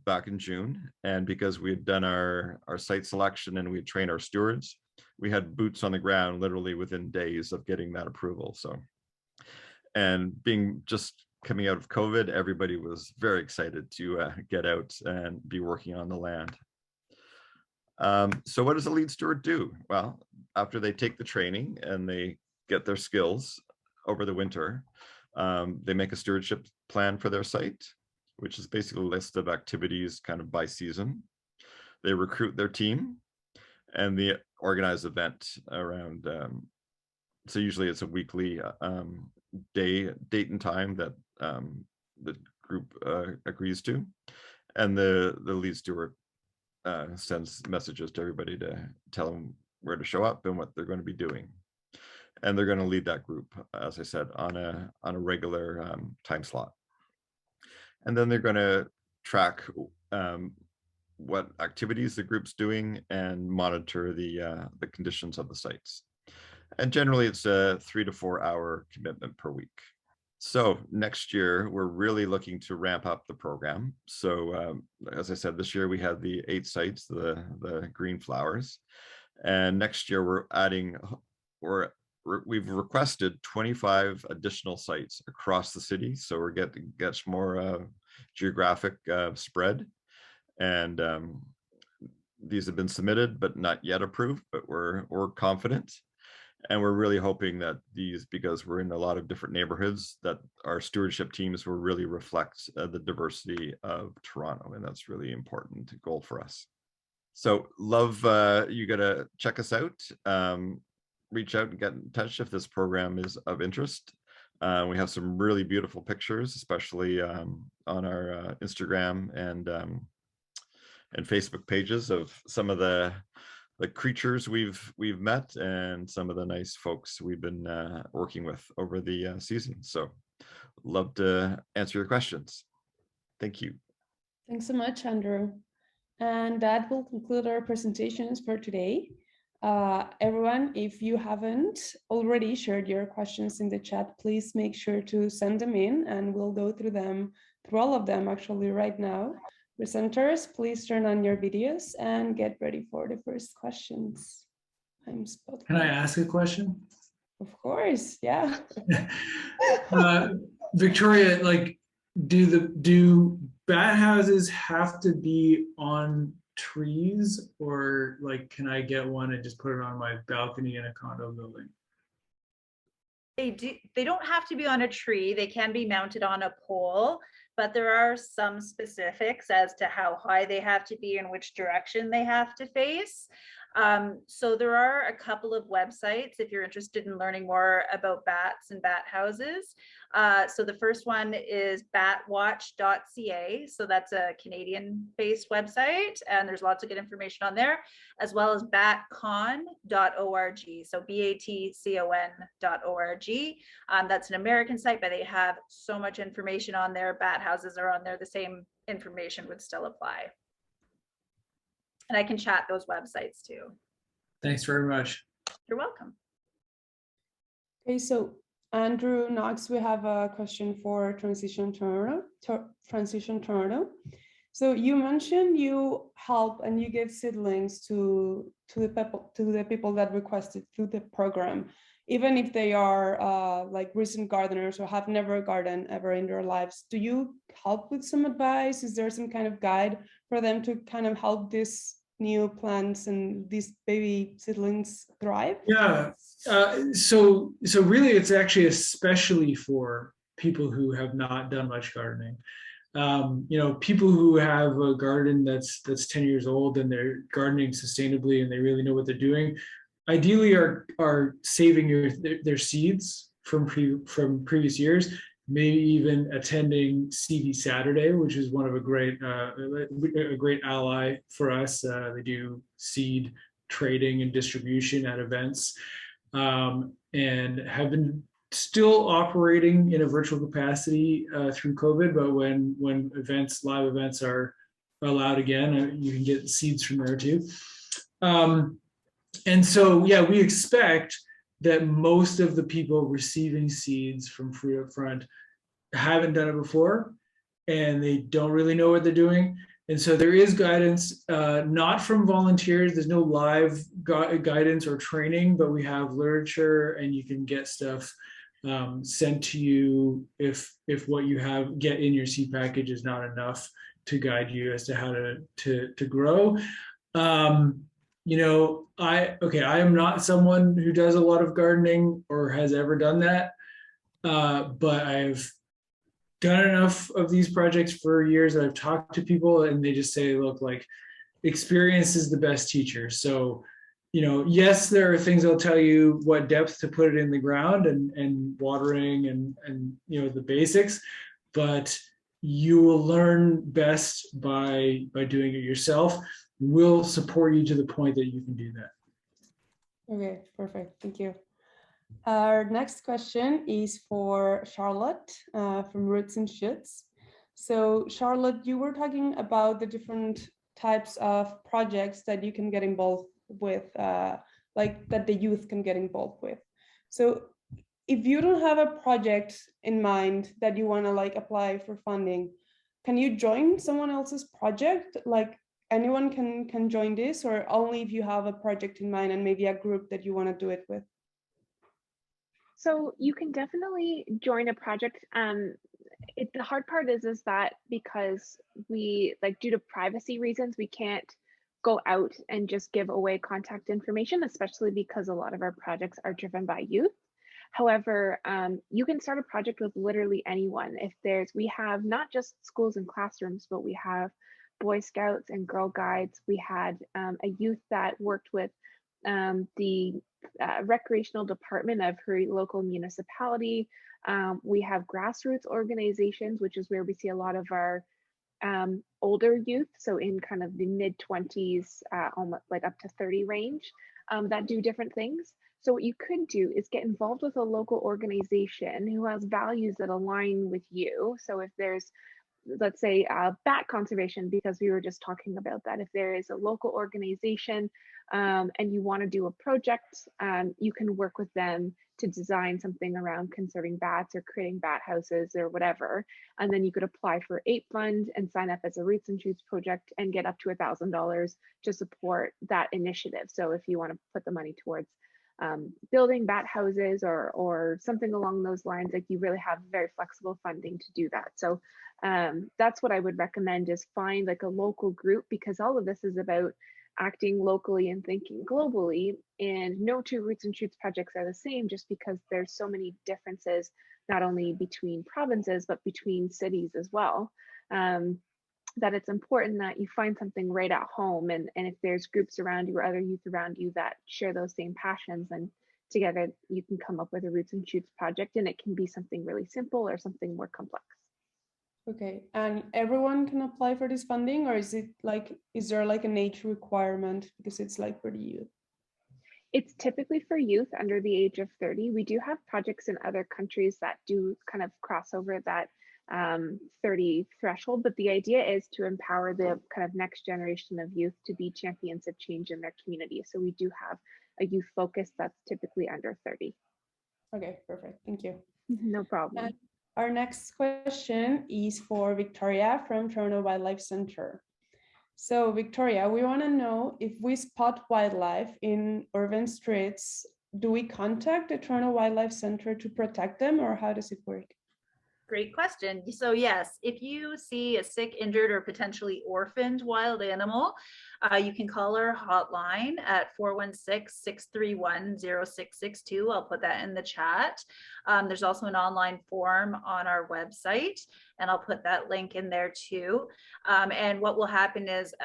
back in June, and because we had done our site selection and we had trained our stewards, we had boots on the ground literally within days of getting that approval. So, and being just coming out of COVID, everybody was very excited to get out and be working on the land. So what does a lead steward do? Well, after they take the training and they get their skills over the winter, they make a stewardship plan for their site, which is basically a list of activities kind of by season. They recruit their team and they organize event around, so usually it's a weekly date and time that the group agrees to, and the lead steward sends messages to everybody to tell them where to show up and what they're going to be doing. And they're going to lead that group, as I said, on a regular time slot. And then they're going to track what activities the group's doing and monitor the conditions of the sites. And generally it's a 3 to 4 hour commitment per week. So next year, we're really looking to ramp up the program. So as I said, this year we had the 8 sites, the green flowers. And next year we're adding, we've requested 25 additional sites across the city. So we're getting more geographic spread. And these have been submitted, but not yet approved, but we're confident. And we're really hoping that these, because we're in a lot of different neighborhoods, that our stewardship teams will really reflect the diversity of Toronto. And that's really important goal for us. So love, you gotta check us out. Reach out and get in touch if this program is of interest. We have some really beautiful pictures, especially on our Instagram and Facebook pages of some of the creatures we've met and some of the nice folks we've been working with over the season. So love to answer your questions. Thank you. Thanks so much, Andrew. And that will conclude our presentations for today. Everyone, if you haven't already shared your questions in the chat, please make sure to send them in and we'll go through all of them actually right now. Presenters, please turn on your videos and get ready for the first questions. Can I ask a question? Of course, yeah. Victoria, like, do bat houses have to be on trees, or like, can I get one and just put it on my balcony in a condo building? They don't have to be on a tree. They can be mounted on a pole, but there are some specifics as to how high they have to be and which direction they have to face. So there are a couple of websites if you're interested in learning more about bats and bat houses. So the first one is batwatch.ca. So that's a Canadian-based website, and there's lots of good information on there, as well as batcon.org. So batcon.org. That's an American site, but they have so much information on there. Bat houses are on there. The same information would still apply. And I can chat those websites too. Thanks very much. You're welcome. Okay, so Andrew, Knox, we have a question for Transition Toronto. So you mentioned you help and you give seedlings to the people that requested through the program, even if they are like recent gardeners or have never gardened ever in their lives. Do you help with some advice? Is there some kind of guide for them to kind of help these new plants and these baby seedlings thrive? Yeah, so really it's actually especially for people who have not done much gardening. You know, people who have a garden that's 10 years old and they're gardening sustainably and they really know what they're doing, ideally are saving their seeds from previous years, maybe even attending CD Saturday, which is one of a great ally for us. They do seed trading and distribution at events, and have been still operating in a virtual capacity through COVID. But when live events are allowed again, you can get seeds from there too. And so, yeah, we expect that most of the people receiving seeds from Free Up Front haven't done it before, and they don't really know what they're doing. And so there is guidance, not from volunteers. There's no live guidance or training, but we have literature, and you can get stuff sent to you if what you get in your seed package is not enough to guide you as to how to grow. You know, I am not someone who does a lot of gardening or has ever done that, but I've done enough of these projects for years that I've talked to people, and they just say, look, like, experience is the best teacher. So, you know, yes, there are things they'll tell you what depth to put it in the ground and watering and you know, the basics, but you will learn best by doing it yourself. We'll support you to the point that you can do that. Okay, perfect. Thank you. Our next question is for Charlotte from Roots and Shoots. So Charlotte, you were talking about the different types of projects that you can get involved with, like that the youth can get involved with. So if you don't have a project in mind that you want to like apply for funding, can you join someone else's project? Like anyone can join this, or only if you have a project in mind and maybe a group that you want to do it with? So you can definitely join a project. The hard part is that because we, like, due to privacy reasons, we can't go out and just give away contact information, especially because a lot of our projects are driven by youth. However, you can start a project with literally anyone. We have not just schools and classrooms, but we have Boy Scouts and Girl Guides. We had a youth that worked with the recreational department of her local municipality. We have grassroots organizations, which is where we see a lot of our older youth, so in kind of the mid-20s, almost like up to 30 range, that do different things. So what you could do is get involved with a local organization who has values that align with you. So if there's, let's say, bat conservation, because we were just talking about that, if there is a local organization and you want to do a project, you can work with them to design something around conserving bats or creating bat houses or whatever. And then you could apply for APE fund and sign up as a Roots and Shoots project and get up to $1,000 to support that initiative. So if you want to put the money towards building bat houses or something along those lines, like, you really have very flexible funding to do that. So that's what I would recommend, is find like a local group, because all of this is about acting locally and thinking globally, and no two Roots and Shoots projects are the same, just because there's so many differences, not only between provinces, but between cities as well. That it's important that you find something right at home, and if there's groups around you or other youth around you that share those same passions, then together you can come up with a Roots and Shoots project, and it can be something really simple or something more complex. Okay, and everyone can apply for this funding, or is there like an age requirement because it's like for the youth? It's typically for youth under the age of 30. We do have projects in other countries that do kind of cross over that 30 threshold, but the idea is to empower the kind of next generation of youth to be champions of change in their community. So we do have a youth focus that's typically under 30. Okay, perfect. Thank you. No problem. And our next question is for Victoria from Toronto Wildlife Centre. So Victoria, we want to know, if we spot wildlife in urban streets, do we contact the Toronto Wildlife Centre to protect them, or how does it work? Great question. So yes, if you see a sick, injured, or potentially orphaned wild animal, you can call our hotline at 416-631-0662. I'll put that in the chat. There's also an online form on our website, and I'll put that link in there too. And what will happen is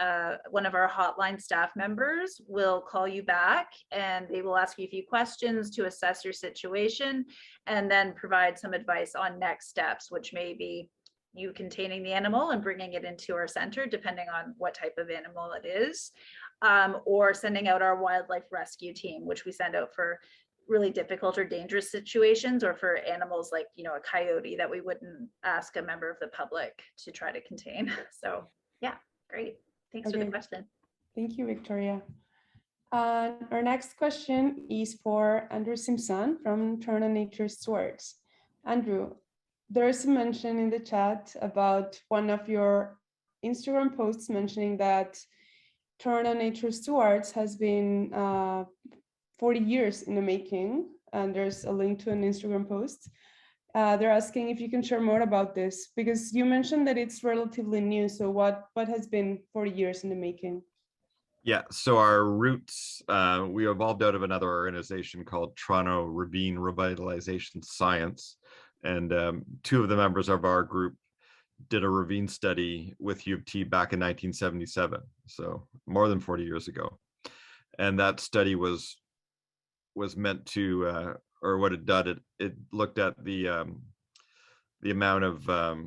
one of our hotline staff members will call you back, and they will ask you a few questions to assess your situation, and then provide some advice on next steps, which may be, you containing the animal and bringing it into our center, depending on what type of animal it is, or sending out our wildlife rescue team, which we send out for really difficult or dangerous situations, or for animals like, you know, a coyote that we wouldn't ask a member of the public to try to contain. So yeah, great. Thanks for the question. Thank you, Victoria. Our next question is for Andrew Simpson from Toronto Nature Stewards. Andrew, there's a mention in the chat about one of your Instagram posts mentioning that Toronto Nature Stewards has been 40 years in the making, and there's a link to an Instagram post. They're asking if you can share more about this, because you mentioned that it's relatively new. So what has been 40 years in the making? Yeah, so our roots, we evolved out of another organization called Toronto Ravine Revitalization Science. And two of the members of our group did a ravine study with U of T back in 1977, so more than 40 years ago. And that study was meant to, or what it did, it looked at the amount of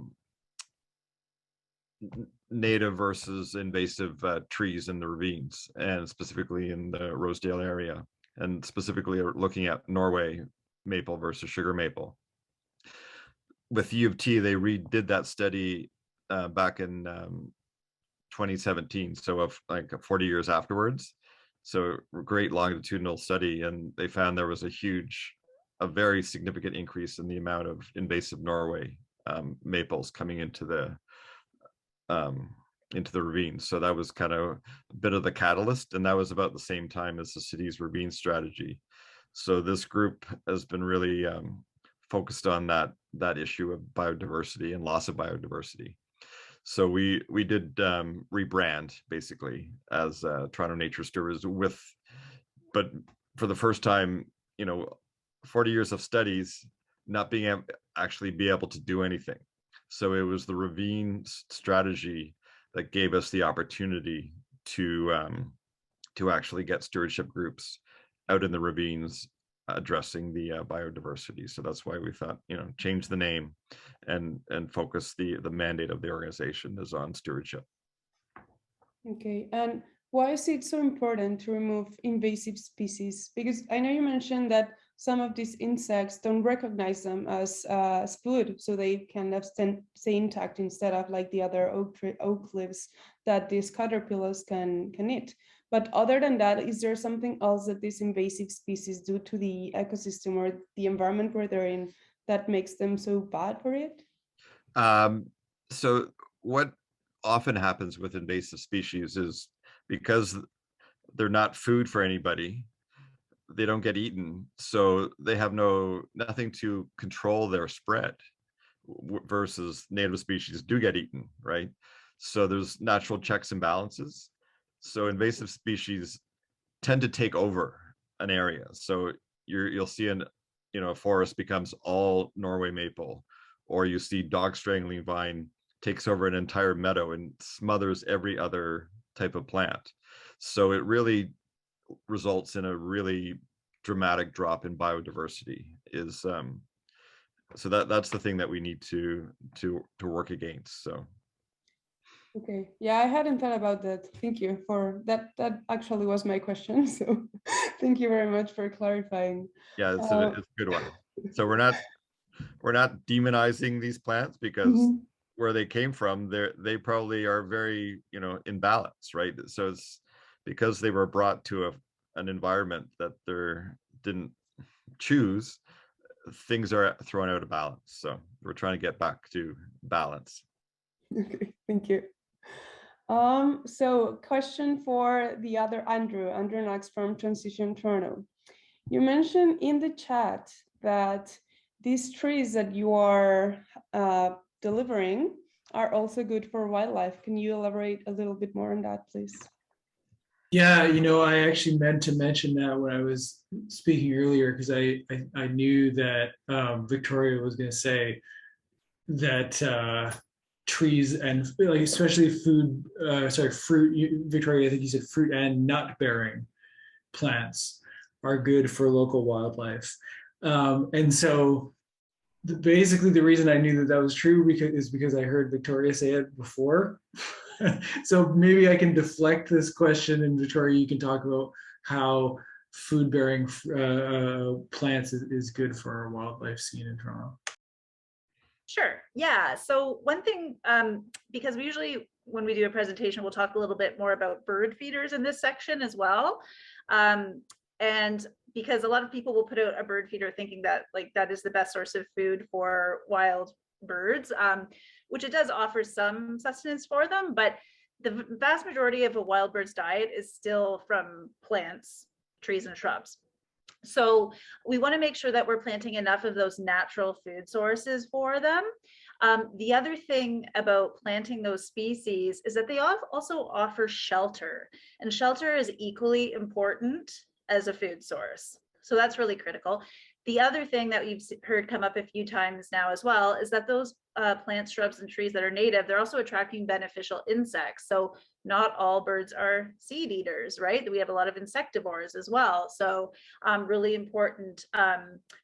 native versus invasive trees in the ravines, and specifically in the Rosedale area, and specifically looking at Norway maple versus sugar maple. With U of T, they redid that study back in 2017, so of like 40 years afterwards. So great longitudinal study, and they found there was a very significant increase in the amount of invasive Norway maples coming into the ravines. So that was kind of a bit of the catalyst, and that was about the same time as the city's ravine strategy. So this group has been really focused on that issue of biodiversity and loss of biodiversity. So we did rebrand basically as Toronto Nature Stewards, but for the first time, 40 years of studies, not being actually be able to do anything. So it was the ravine strategy that gave us the opportunity to actually get stewardship groups out in the ravines addressing the biodiversity. So that's why we thought, change the name and focus the mandate of the organization is on stewardship. Okay, and why is it so important to remove invasive species? Because I know you mentioned that some of these insects don't recognize them as food, so they kind of stay intact instead of like the other oak leaves that these caterpillars can eat. But other than that, is there something else that these invasive species do to the ecosystem or the environment where they're in that makes them so bad for it? So what often happens with invasive species is because they're not food for anybody, they don't get eaten, so they have nothing to control their spread, versus native species do get eaten, right? So there's natural checks and balances. So invasive species tend to take over an area. So you'll see a forest becomes all Norway maple, or you see dog strangling vine takes over an entire meadow and smothers every other type of plant. So it really results in a really dramatic drop in biodiversity. So that's the thing that we need to work against. So. Okay, yeah, I hadn't thought about that. Thank you for that. That actually was my question. So thank you very much for clarifying. Yeah, it's a good one. So we're not demonizing these plants, because where they came from, they probably are very, in balance, right? So it's because they were brought to an environment that they didn't choose, things are thrown out of balance. So we're trying to get back to balance. Okay, thank you. So question for the other Andrew Knox from Transition Toronto. You mentioned in the chat that these trees that you are delivering are also good for wildlife. Can you elaborate a little bit more on that, please? Yeah, I actually meant to mention that when I was speaking earlier, because I knew that Victoria was going to say that trees and like especially fruit. Victoria, I think you said fruit and nut bearing plants are good for local wildlife, and so Basically, the reason I knew that that was true because I heard Victoria say it before. So maybe I can deflect this question, and Victoria, you can talk about how food-bearing plants is good for our wildlife scene in Toronto. Sure. Yeah. So one thing, because we usually, when we do a presentation, we'll talk a little bit more about bird feeders in this section as well. And because a lot of people will put out a bird feeder thinking that like that is the best source of food for wild birds, which it does offer some sustenance for them, but the vast majority of a wild bird's diet is still from plants, trees, and shrubs. So we want to make sure that we're planting enough of those natural food sources for them. The other thing about planting those species is that they also offer shelter, and shelter is equally important as a food source. So that's really critical. The other thing that we've heard come up a few times now as well is that those plants, shrubs, and trees that are native, they're also attracting beneficial insects. So not all birds are seed eaters, right? We have a lot of insectivores as well. So really important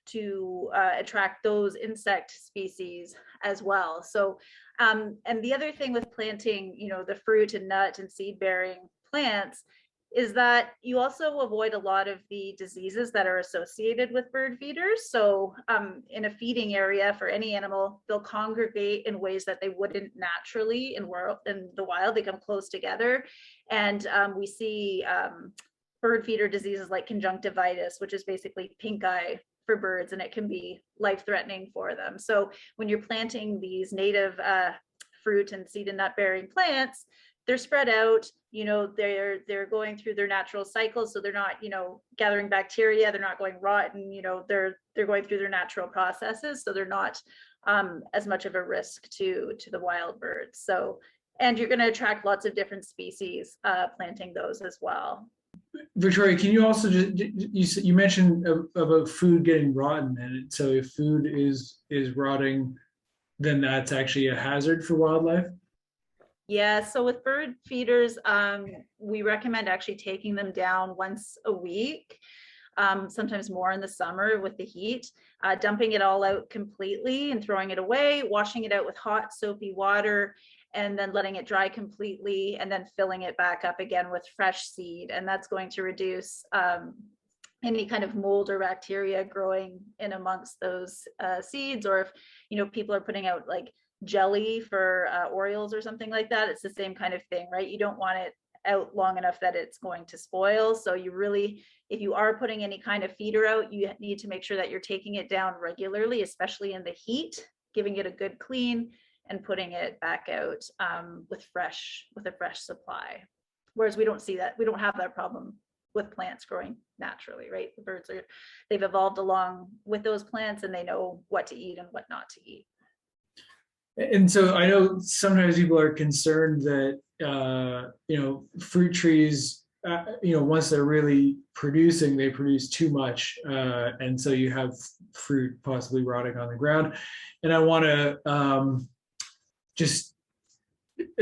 to attract those insect species as well. So, and the other thing with planting, you know, the fruit and nut and seed bearing plants is that you also avoid a lot of the diseases that are associated with bird feeders. So in a feeding area for any animal, they'll congregate in ways that they wouldn't naturally in the wild. They come close together. And we see bird feeder diseases like conjunctivitis, which is basically pink eye for birds, and it can be life-threatening for them. So when you're planting these native fruit and seed and nut bearing plants, they're spread out, you know, they're going through their natural cycles. So they're not, you know, gathering bacteria, they're not going rotten, you know, they're going through their natural processes. So they're not as much of a risk to the wild birds. So, and you're going to attract lots of different species planting those as well. Victoria, can you also just, you mentioned about food getting rotten, and so if food is rotting, then that's actually a hazard for wildlife? Yeah, so with bird feeders, we recommend actually taking them down once a week, sometimes more in the summer with the heat, dumping it all out completely and throwing it away, washing it out with hot soapy water, and then letting it dry completely, and then filling it back up again with fresh seed. And that's going to reduce any kind of mold or bacteria growing in amongst those seeds. Or if, you know, people are putting out like jelly for Orioles or something like that, it's the same kind of thing, right? You don't want it out long enough that it's going to spoil. So you really, if you are putting any kind of feeder out, you need to make sure that you're taking it down regularly, especially in the heat, giving it a good clean and putting it back out with a fresh supply. Whereas we don't see that, we don't have that problem with plants growing naturally, right? The birds they've evolved along with those plants, and they know what to eat and what not to eat. And so I know sometimes people are concerned that, you know, fruit trees, you know, once they're really producing, they produce too much. And so you have fruit possibly rotting on the ground. And I want to just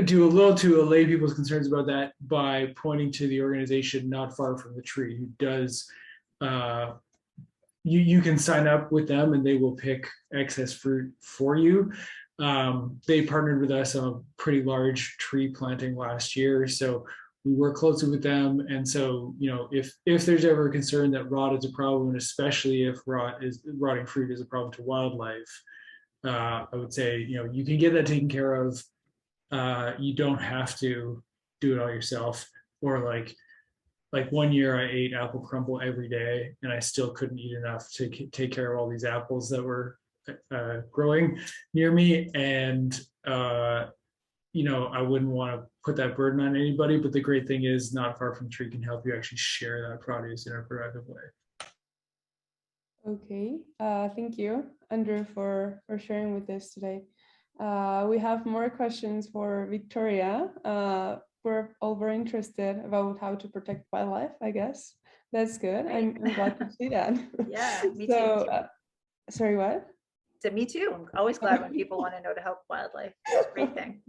do a little to allay people's concerns about that by pointing to the organization Not Far From the Tree, who does, you can sign up with them and they will pick excess fruit for you. They partnered with us on a pretty large tree planting last year, so we work closely with them. And so, you know, if there's ever a concern that rot is a problem, and especially if rotting fruit is a problem to wildlife, I would say, you know, you can get that taken care of. You don't have to do it all yourself. Or like 1 year I ate apple crumble every day, and I still couldn't eat enough to take care of all these apples that were growing near me. And you know, I wouldn't want to put that burden on anybody, but the great thing is Not Far From the Tree can help you actually share that produce in a productive way. Okay, thank you, Andrew, for sharing with us today. We have more questions for Victoria. We're all very interested about how to protect wildlife, I guess. That's good. I'm glad to see that. Yeah, me too. Sorry, what? So me too. I'm always glad when people want to know to help wildlife. It's a great thing.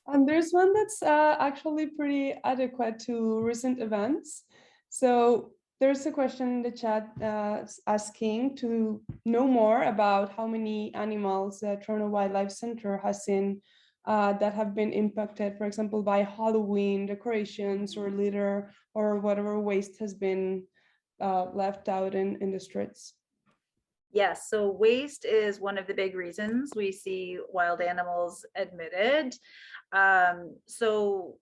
And there's one that's actually pretty adequate to recent events. So there's a question in the chat asking to know more about how many animals the Toronto Wildlife Centre has seen that have been impacted, for example, by Halloween decorations or litter or whatever waste has been left out in the streets. Yes, so waste is one of the big reasons we see wild animals admitted. So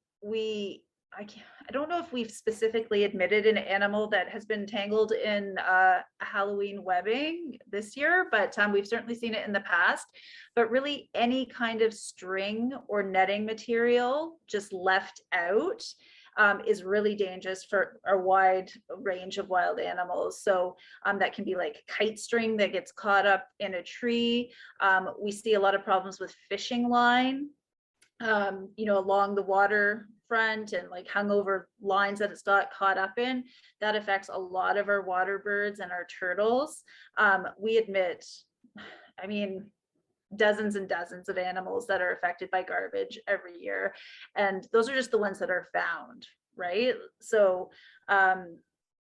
I don't know if we've specifically admitted an animal that has been tangled in Halloween webbing this year, but we've certainly seen it in the past. But really any kind of string or netting material just left out is really dangerous for a wide range of wild animals. So that can be like kite string that gets caught up in a tree. We see a lot of problems with fishing line, along the water front and like hung over lines that it's got caught up in. That affects a lot of our water birds and our turtles. We admit, dozens and dozens of animals that are affected by garbage every year. And those are just the ones that are found, right? So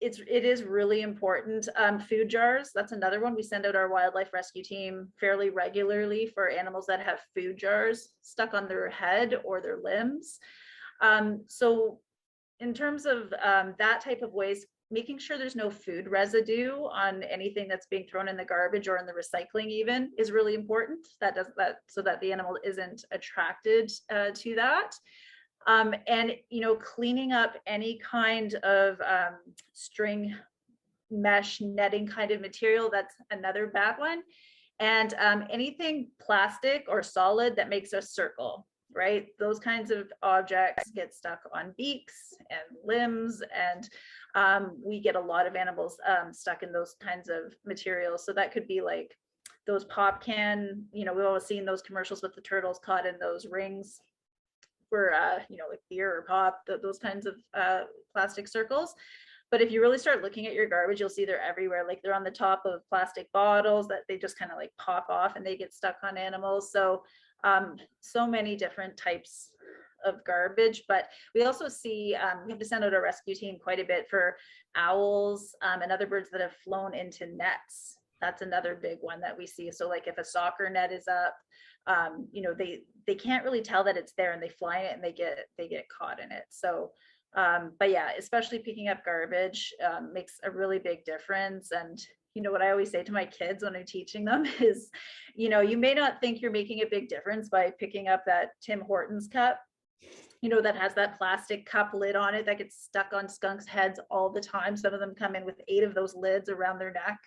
it is really important. Food jars, that's another one. We send out our wildlife rescue team fairly regularly for animals that have food jars stuck on their head or their limbs. So in terms of that type of waste, making sure there's no food residue on anything that's being thrown in the garbage or in the recycling even is really important. So that the animal isn't attracted to that. And cleaning up any kind of string mesh netting kind of material, that's another bad one. And anything plastic or solid that makes a circle, right? Those kinds of objects get stuck on beaks and limbs, and we get a lot of animals stuck in those kinds of materials. So that could be like those pop can, we've always seen those commercials with the turtles caught in those rings for like beer or pop, those kinds of plastic circles. But if you really start looking at your garbage, you'll see they're everywhere. Like they're on the top of plastic bottles that they just kind of like pop off and they get stuck on animals. So so many different types of garbage. But we also see we have to send out a rescue team quite a bit for owls and other birds that have flown into nets. That's another big one that we see. So like if a soccer net is up, they can't really tell that it's there and they fly in it and they get caught in it. So but yeah, especially picking up garbage makes a really big difference. And what I always say to my kids when I'm teaching them is, you may not think you're making a big difference by picking up that Tim Hortons cup, that has that plastic cup lid on it that gets stuck on skunks' heads all the time. Some of them come in with 8 of those lids around their neck.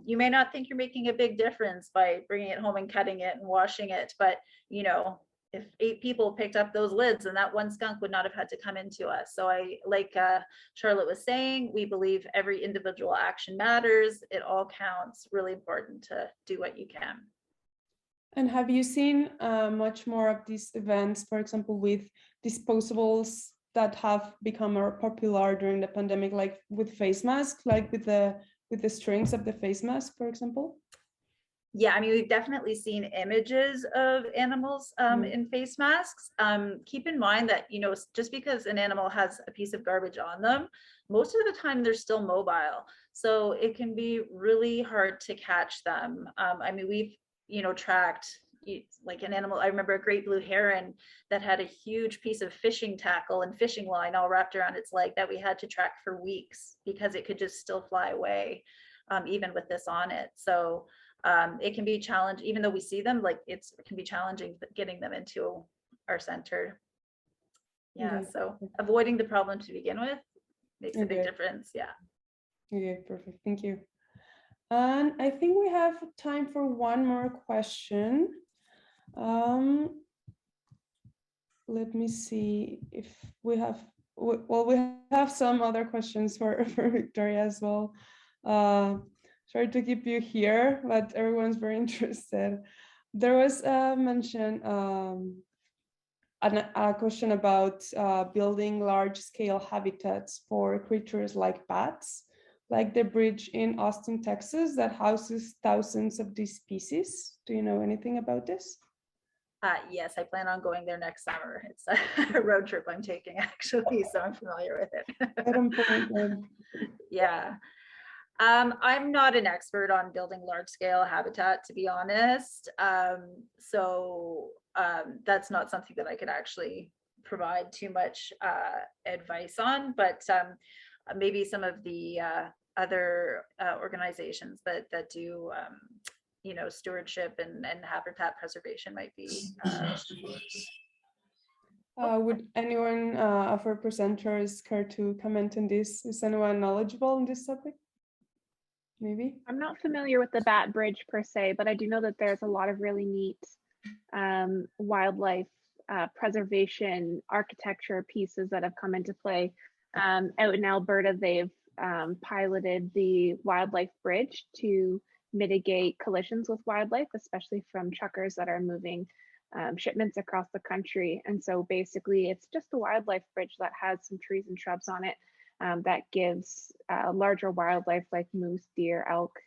You may not think you're making a big difference by bringing it home and cutting it and washing it, but if 8 people picked up those lids, then that one skunk would not have had to come into us. So like Charlotte was saying, we believe every individual action matters. It all counts. Really important to do what you can. And have you seen much more of these events, for example, with disposables that have become more popular during the pandemic, like with face masks, like with the strings of the face mask, for example? Yeah, we've definitely seen images of animals in face masks. Keep in mind that, just because an animal has a piece of garbage on them, most of the time they're still mobile. So it can be really hard to catch them. We've, tracked like an animal. I remember a great blue heron that had a huge piece of fishing tackle and fishing line all wrapped around its leg that we had to track for weeks because it could just still fly away, even with this on it. So it can be challenging, even though we see them, like it can be challenging getting them into our center. Yeah, so avoiding the problem to begin with makes a big difference. Yeah. Okay, perfect. Thank you. And I think we have time for one more question. Let me see if we have, we have some other questions for Victoria as well. Sorry to keep you here, but everyone's very interested. There was a mention, a question about building large-scale habitats for creatures like bats, like the bridge in Austin, Texas, that houses thousands of these species. Do you know anything about this? Yes, I plan on going there next summer. It's a road trip I'm taking actually, so I'm familiar with it. Right on point. Yeah. I'm not an expert on building large scale habitat, to be honest. That's not something that I could actually provide too much advice on, but maybe some of the other organizations that do stewardship and habitat preservation might be. Would anyone of our presenters care to comment on this? Is anyone knowledgeable on this topic? Maybe? I'm not familiar with the Bat Bridge per se, but I do know that there's a lot of really neat wildlife preservation architecture pieces that have come into play. Out in Alberta, they've piloted the wildlife bridge to mitigate collisions with wildlife, especially from truckers that are moving shipments across the country. And so basically it's just a wildlife bridge that has some trees and shrubs on it that gives larger wildlife like moose, deer, elk,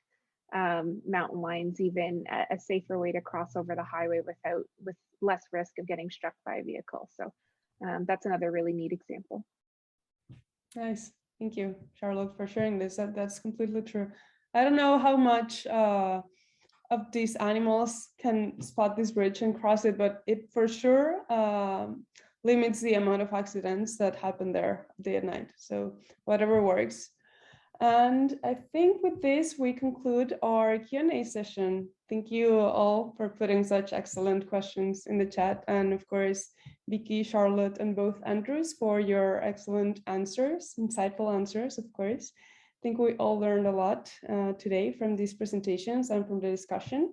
mountain lions, even a safer way to cross over the highway with less risk of getting struck by a vehicle. So that's another really neat example. Nice. Thank you, Charlotte, for sharing this. That's completely true. I don't know how much of these animals can spot this bridge and cross it, but it for sure limits the amount of accidents that happen there day and night. So whatever works. And I think with this, we conclude our Q&A session. Thank you all for putting such excellent questions in the chat. And of course, Vicky, Charlotte, and both Andrews for your excellent answers, insightful answers, of course. I think we all learned a lot today from these presentations and from the discussion.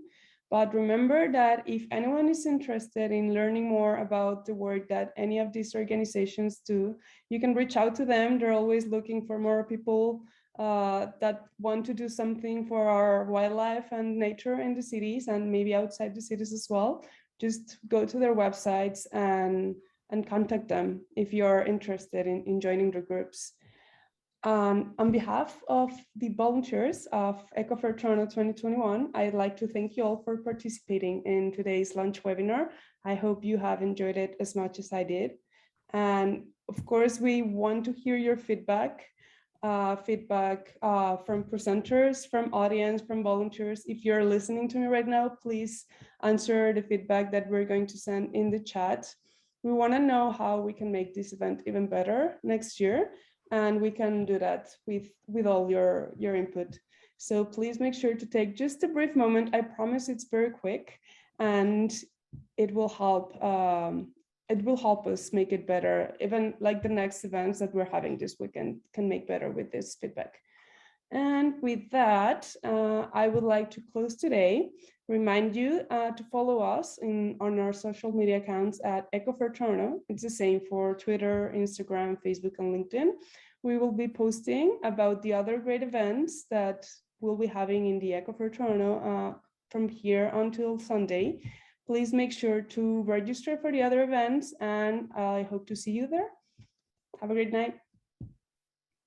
But remember that if anyone is interested in learning more about the work that any of these organizations do, you can reach out to them. They're always looking for more people that want to do something for our wildlife and nature in the cities and maybe outside the cities as well. Just go to their websites and contact them if you're interested in joining the groups. On behalf of the volunteers of EcoFair Toronto 2021, I'd like to thank you all for participating in today's lunch webinar. I hope you have enjoyed it as much as I did. And of course, we want to hear your feedback from presenters, from audience, from volunteers. If you're listening to me right now, please answer the feedback that we're going to send in the chat. We want to know how we can make this event even better next year. And we can do that with all your input. So please make sure to take just a brief moment. I promise it's very quick, and it will help. It will help us make it better. Even like the next events that we're having this weekend can make better with this feedback. And with that, I would like to close today. Remind you to follow us on our social media accounts at EcoFair Toronto. It's the same for Twitter, Instagram, Facebook, and LinkedIn. We will be posting about the other great events that we'll be having in the EcoFair Toronto from here until Sunday. Please make sure to register for the other events, and I hope to see you there. Have a great night.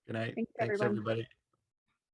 Good night. Thanks, Thanks, everyone. everybody.